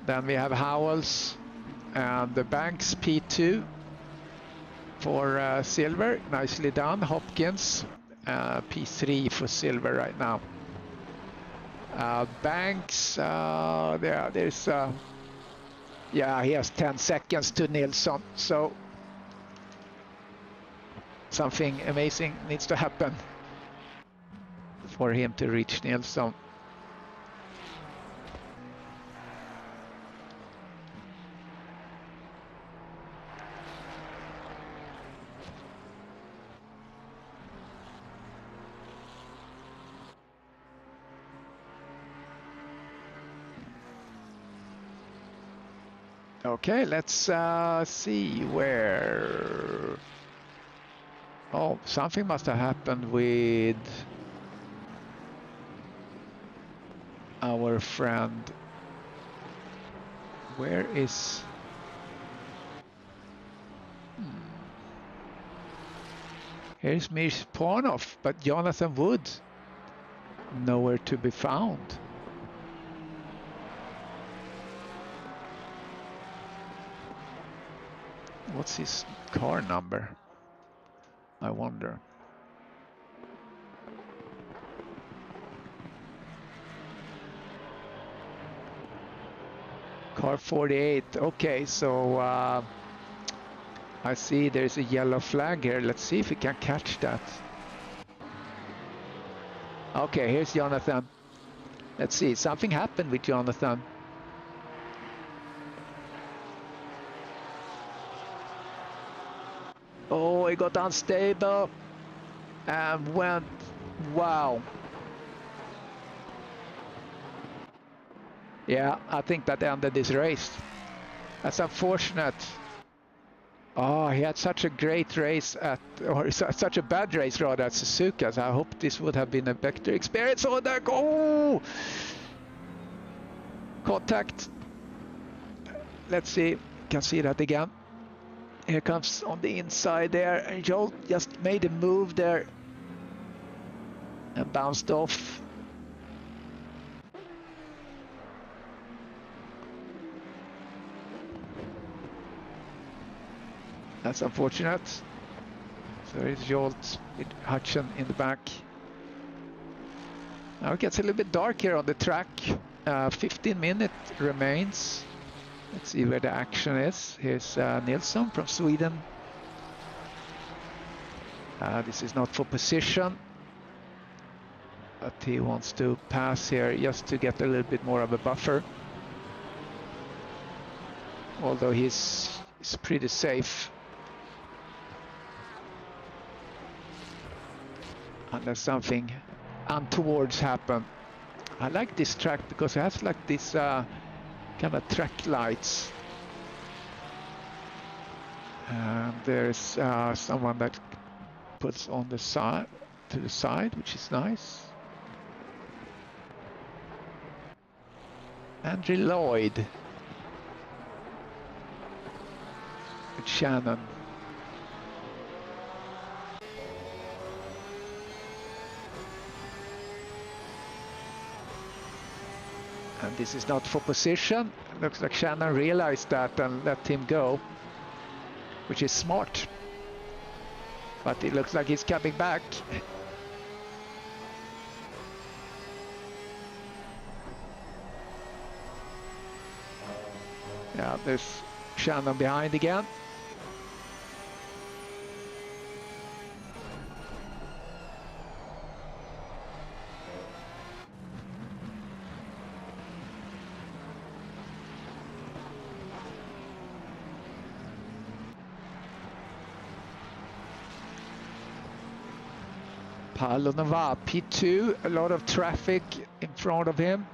Then we have Howells and the Banks P2 for silver. Nicely done. Hopkins P3 for silver right now. Banks, there's yeah, he has 10 seconds to Nilsson, so something amazing needs to happen for him to reach Nilsson. Okay, let's see where... Oh, something must have happened with our friend. Where is... Here's Mish Pornoff, but Jonathan Wood nowhere to be found. What's his car number? I wonder. Car 48. Okay, so I see there's a yellow flag here. Let's see if we can catch that. Okay, here's Jonathan. Let's see. Something happened with Jonathan. Oh, he got unstable and went, wow. Yeah, I think that ended this race. That's unfortunate. Oh, he had such a great race at, or such a bad race rather at Suzuka. So I hope this would have been a better experience. Oh, there go! Contact. Let's see, can see that again. Here comes on the inside there, and Joel just made a move there and bounced off. That's unfortunate. So it's Jolt with Hutchin in the back. Now it gets a little bit dark here on the track. 15 minutes remains. Let's see where the action is. Here's Nilsson from Sweden. This is not for position, but he wants to pass here just to get a little bit more of a buffer. Although he's is pretty safe. Unless something untowards happen. I like this track because it has like this kind of track lights. And there's someone that puts on the side, to the side, which is nice. Andrew Lloyd with Shannon. And this is not for position. Looks like Shannon realized that and let him go, which is smart. But it looks like he's coming back. Yeah, there's Shannon behind again. Palonova, P2, a lot of traffic in front of him.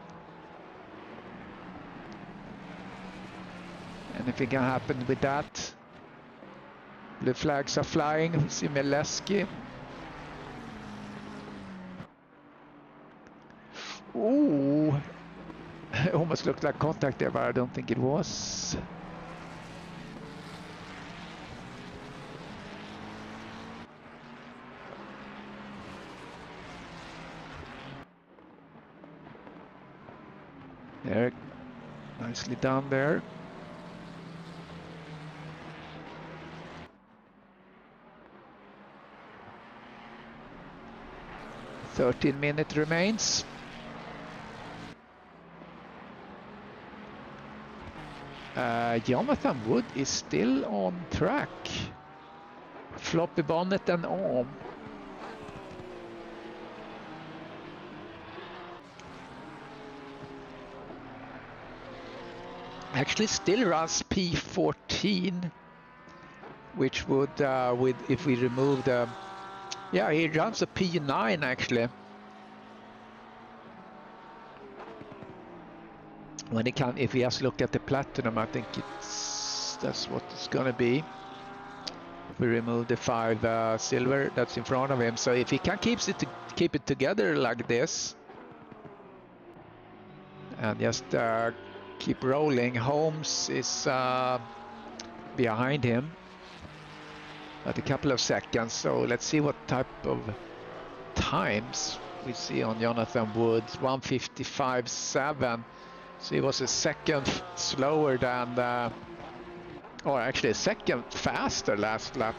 Anything can happen with that. Blue flags are flying. Simeleski. Ooh, it almost looked like contact there, but I don't think it was. There, nicely done there. $13 remains. Jonathan Wood is still on track. Floppy bonnet and arm. Actually still runs P14, which would, if we remove the, yeah, he runs a P9 actually. When he can, if we just look at the platinum, I think that's what it's gonna be. If we remove the 5 silver that's in front of him, so if he can keep it together like this, and just keep rolling, Holmes is behind him at a couple of seconds. So let's see what type of times we see on Jonathan Woods. 1:55.7. So he was a second slower than, or actually a second faster last lap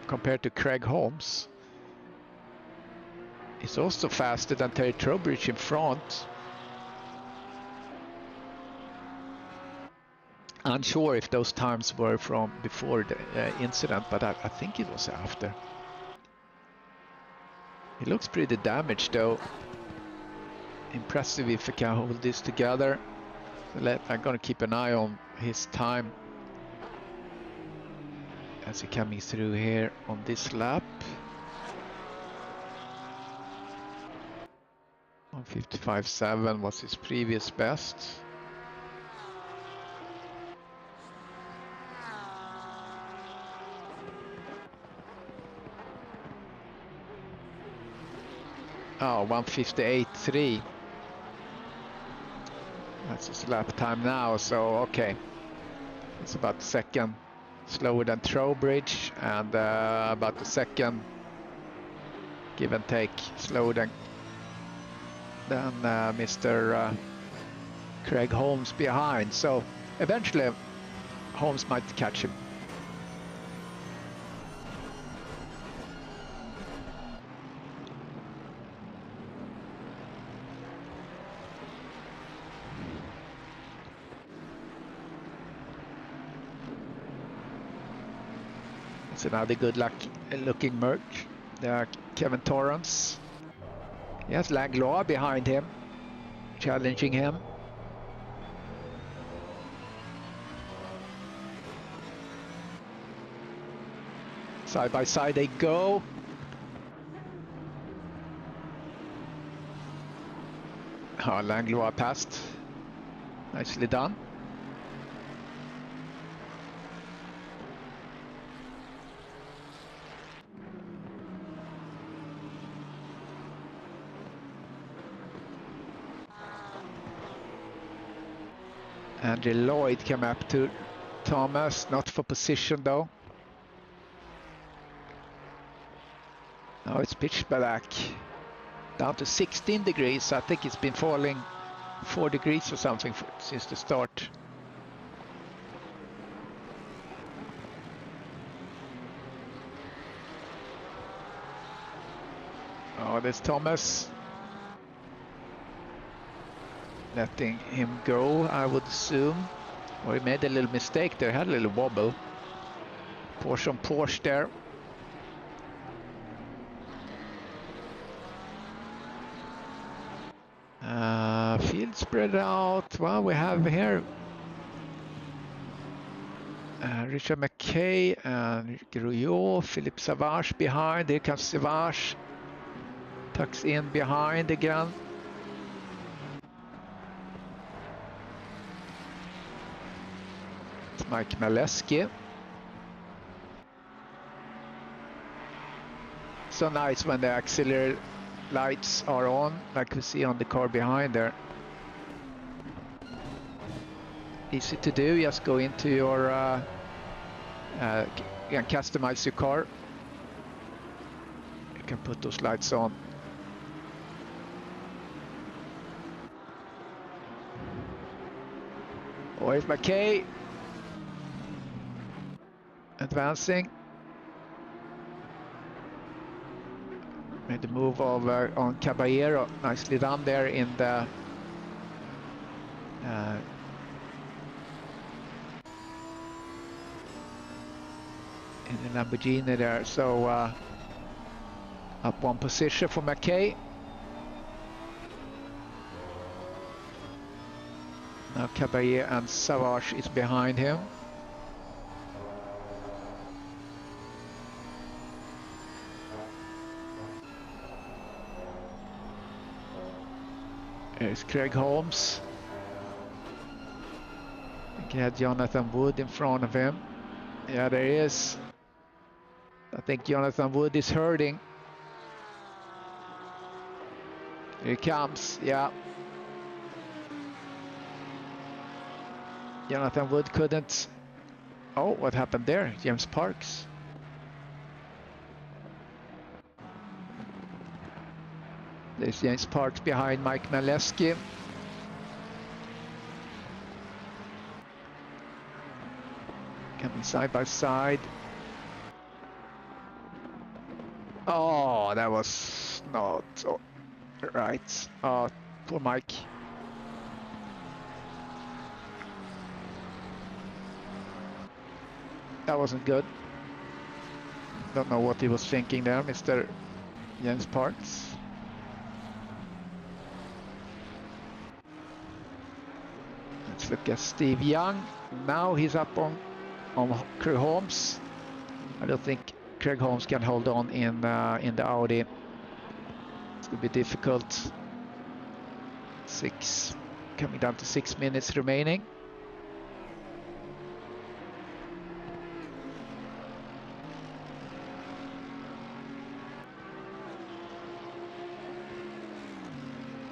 compared to Craig Holmes. He's also faster than Terry Trowbridge in front. Unsure if those times were from before the incident, but I think it was after. He looks pretty damaged though. Impressive if he can hold this together. So I'm gonna keep an eye on his time as he coming through here on this lap. 1:55.7 was his previous best. Oh, 1:58.3. That's his lap time now, so okay. It's about a second slower than Trowbridge, and about a second, give and take, slower than Mr. Craig Holmes behind. So eventually Holmes might catch him. It's another good looking merch. Kevin Torrance. He has Langlois behind him, challenging him. Side by side they go. Oh, Langlois passed. Nicely done. Andrew Lloyd came up to Thomas, not for position though. Now it's pitch black. Down to 16 degrees. I think it's been falling 4 degrees or something since the start. Oh, there's Thomas. Letting him go, I would assume. Or he made a little mistake there, had a little wobble. Porsche on Porsche there. Field spread out. Well, we have here Richard McKay and Grouillot, Philippe Savage behind. Here comes Savage. Tucks in behind again. It's Mike Maleski. So nice when the auxiliary lights are on, like we see on the car behind there. Easy to do, just go into your and customize your car. You can put those lights on. Oh, here's McKay. Advancing. Made the move over on Caballero. Nicely done there in the Lamborghini there. So up one position for McKay. Now Caballero and Savage is behind him. There's Craig Holmes. I think he had Jonathan Wood in front of him. Yeah, there he is. I think Jonathan Wood is hurting. Here he comes, yeah. Jonathan Wood couldn't. Oh, what happened there? James Parks. There's James Parks behind Mike Maleski. Coming side by side. Oh, that was not right. Oh, poor Mike. That wasn't good. Don't know what he was thinking there, Mr. Jens Parks. Let's look at Steve Young. Now he's up on Craig Holmes. I don't think Craig Holmes can hold on in the Audi. It's gonna be difficult. Coming down to 6 minutes remaining.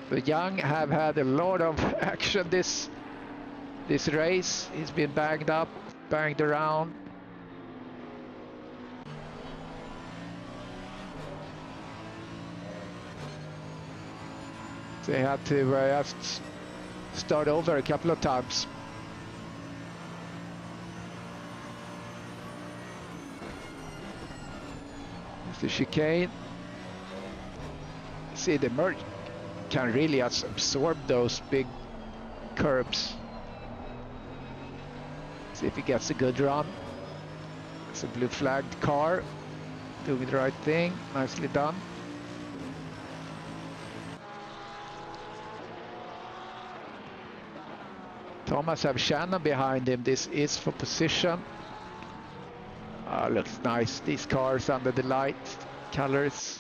The Young have had a lot of action this race. He's been banged up, banged around. They had to just start over a couple of times. It's the chicane. See, the merge can really absorb those big curbs. See if he gets a good run. It's a blue flagged car. Doing the right thing. Nicely done. Thomas have Shannon behind him. This is for position. Looks nice, these cars under the light colors.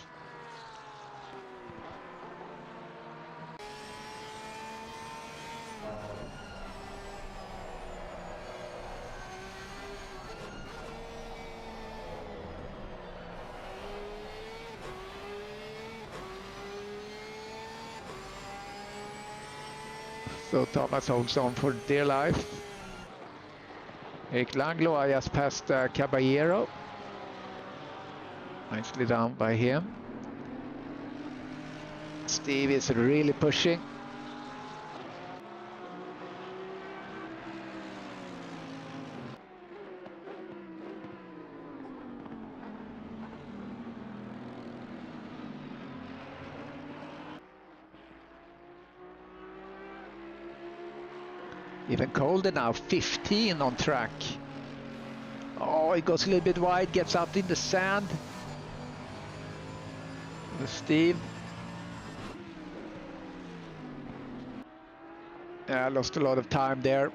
So Thomas holds on for dear life. Eric Langlois just passed Caballero. Nicely done by him. Steve is really pushing. Even colder now, 15 on track. Oh, it goes a little bit wide, gets out in the sand. Steve. Yeah, lost a lot of time there.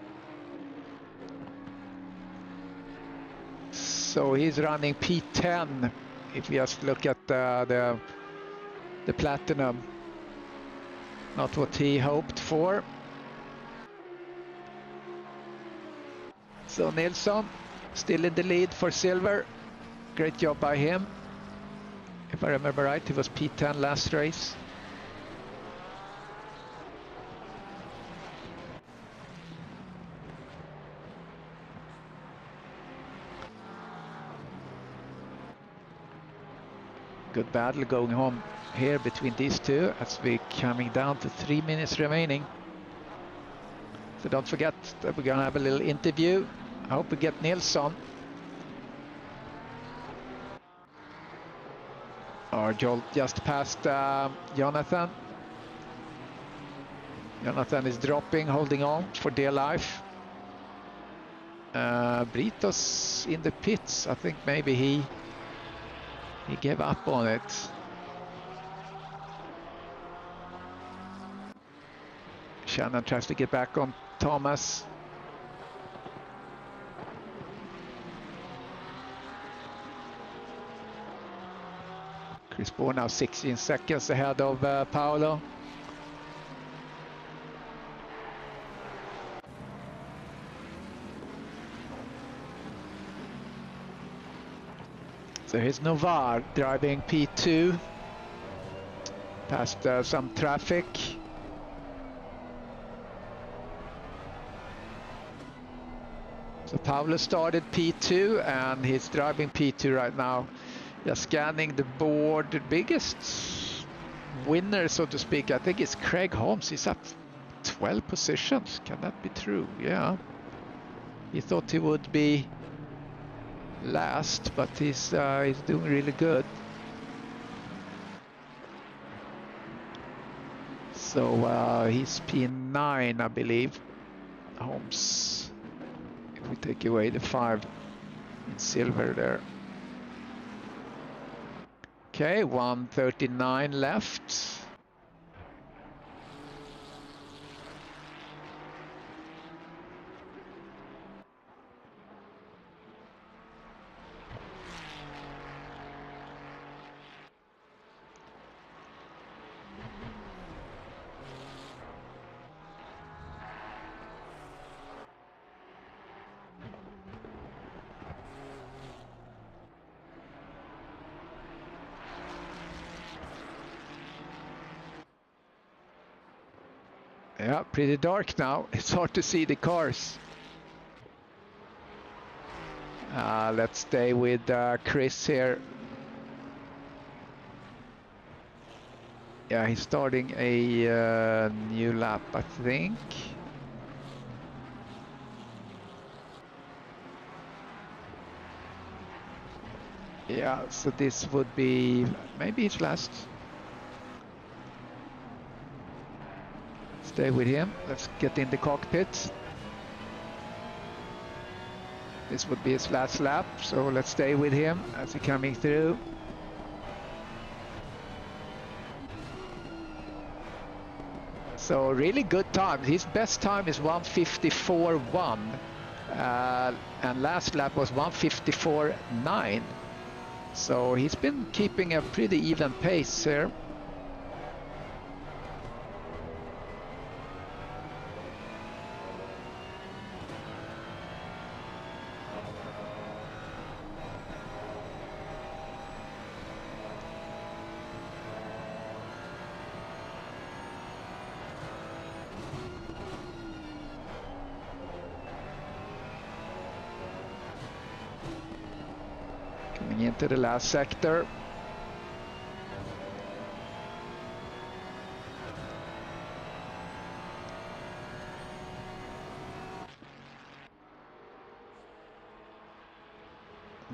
So he's running P10. If you just look at the platinum, not what he hoped for. So Nilsson still in the lead for silver. Great job by him. If I remember right, he was P10 last race. Good battle going on here between these two as we're coming down to 3 minutes remaining. So don't forget that we're gonna have a little interview. I hope we get Nilsson. Or Joel just passed Jonathan. Jonathan is dropping, holding on for dear life. Brito's in the pits. I think maybe he gave up on it. Shannon tries to get back on Thomas. Chris Bohr now 16 seconds ahead of Paolo. So here's Novar driving P2 past some traffic. So Paolo started P2 and he's driving P2 right now. Just scanning the board. The biggest winner, so to speak, I think is Craig Holmes. He's up 12 positions. Can that be true? Yeah. He thought he would be last, but he's doing really good. So he's P9, I believe. Holmes. If we take away the 5 in silver there. Okay, 1:39 left. Yeah, pretty dark now. It's hard to see the cars. Let's stay with Chris here. Yeah, he's starting a new lap, I think. Yeah, so this would be maybe his last. Stay with him. Let's get in the cockpit. This would be his last lap, so let's stay with him as he's coming through. So really good time. His best time is 1:54.1. And last lap was 1:54.9. So he's been keeping a pretty even pace here. Coming into the last sector.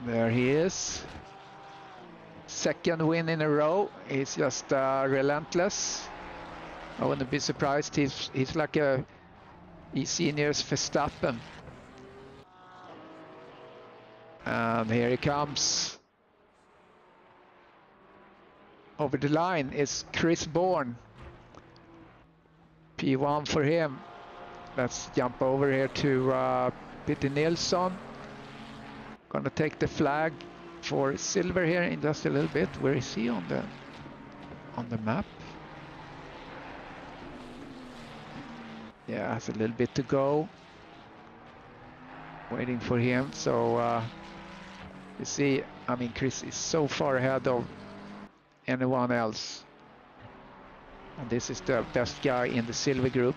There he is. Second win in a row. He's just relentless. I wouldn't be surprised. He's like a eSeniors Verstappen. And here he comes. Over the line is Chris Bourne. P1 for him. Let's jump over here to Peter Nilsson. Gonna take the flag for silver here in just a little bit. Where is he on the map? Yeah, has a little bit to go. Waiting for him. So you see, I mean, Chris is so far ahead of anyone else. And this is the best guy in the silver group.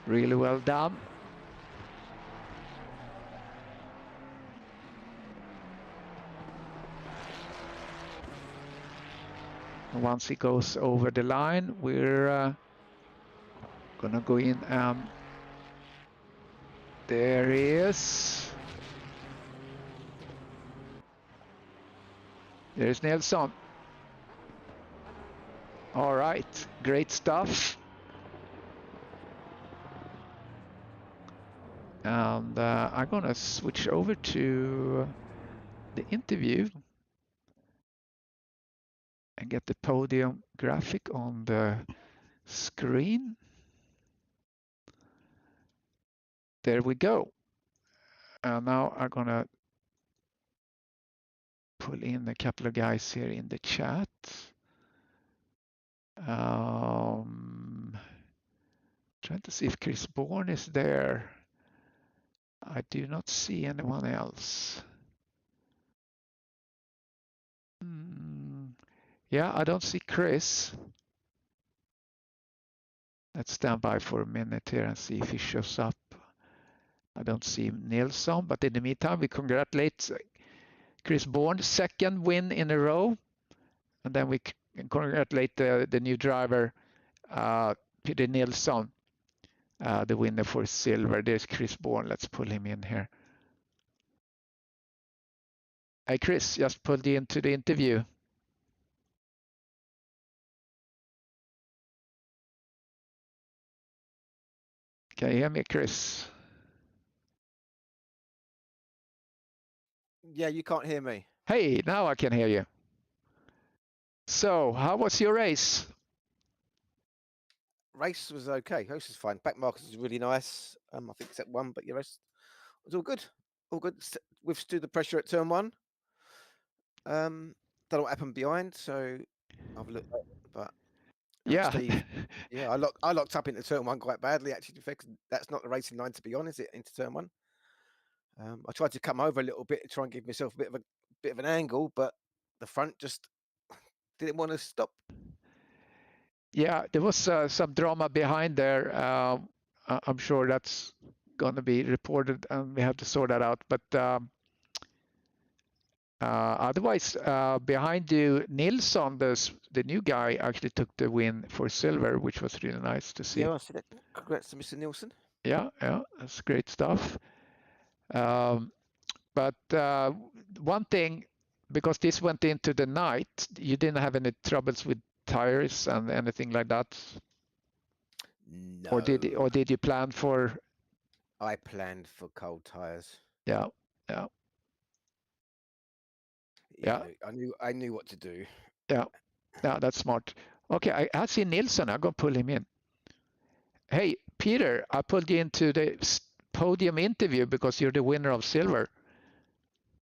Really well done. Once he goes over the line, we're gonna go in and there he is. There's Nilsson. All right, great stuff. And I'm gonna switch over to the interview and get the podium graphic on the screen. There we go. And now I'm gonna pull in a couple of guys here in the chat. Trying to see if Chris Bourne is there. I do not see anyone else. Yeah, I don't see Chris. Let's stand by for a minute here and see if he shows up. I don't see Nilsson, but in the meantime, we congratulate Chris Bourne, second win in a row. And then we congratulate the new driver, Peter Nilsson, the winner for silver. There's Chris Bourne. Let's pull him in here. Hey, Chris, just pulled you into the interview. Can you hear me, Chris? Yeah, you can't hear me. Hey, now I can hear you. So, how was your race? Race was okay. Race was fine. Back markers was really nice. I think except one, but your rest was all good. All good. Withstood the pressure at turn one. Don't know what happened behind, so I've looked at it, but Yeah. Steve, yeah, I locked up into turn one quite badly actually. That's not the racing line to be honest. Into turn one. I tried to come over a little bit to try and give myself a bit of an angle, but the front just didn't want to stop. Yeah, there was some drama behind there. I'm sure that's going to be reported and we have to sort that out. But otherwise, behind you, Nilsson, the new guy, actually took the win for silver, which was really nice to see. Yeah, I see that. Congrats to Mr. Nilsson. Yeah, that's great stuff. But one thing, because this went into the night, you didn't have any troubles with tires and anything like that? No. Or did you plan for? I planned for cold tires. Yeah. I knew what to do. Yeah. Yeah, that's smart. Okay, I see Nilsson. I'm gonna pull him in. Hey, Peter, I pulled you into the podium interview because you're the winner of silver.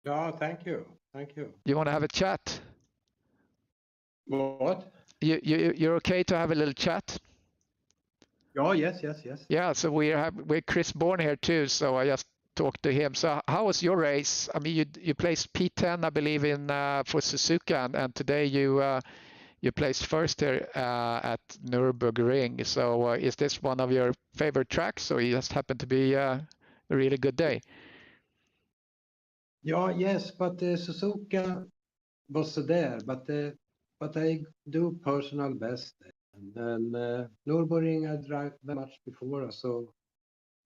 Yeah, thank you. Thank you. You want to have a chat? What? You're okay to have a little chat? Oh, yes. Yeah, so we're Chris Bourne here too, so I just talked to him. So how was your race? I mean, you placed P10, I believe, in for Suzuka, and today you placed first here at Nurburgring. So is this one of your favorite tracks, or you just happened to be a really good day? Yeah, yes, but Suzuka was there, but I do personal best. And then Nürburgring I drive very much before, so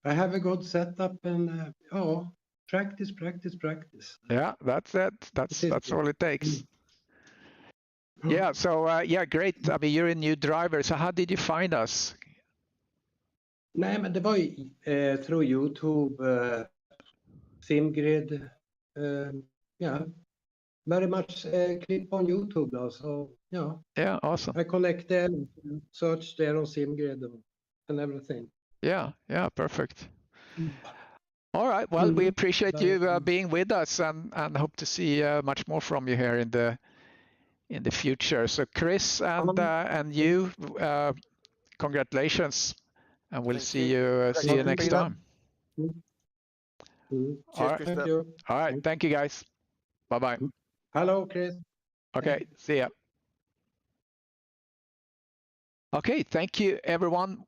I have a good setup and practice. Yeah, that's it. That's all it takes. Yeah, so yeah, great. I mean, you're a new driver. So how did you find us? Nej, men det var through YouTube, SimGrid, yeah, very much clip on YouTube though. So yeah. Yeah, awesome. I connect there, search there on SimGrid and everything. Yeah, perfect. All right. Well, we appreciate you being with us and hope to see much more from you here in the future. So Chris and you, congratulations, and we'll see you next time. Cheers, Christopher. All right. Thank you, guys. Bye-bye. Hello, Chris. Okay. See ya. Okay. Thank you, everyone.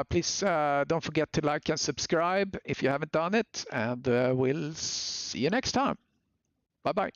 Please don't forget to like and subscribe if you haven't done it, and we'll see you next time. Bye-bye.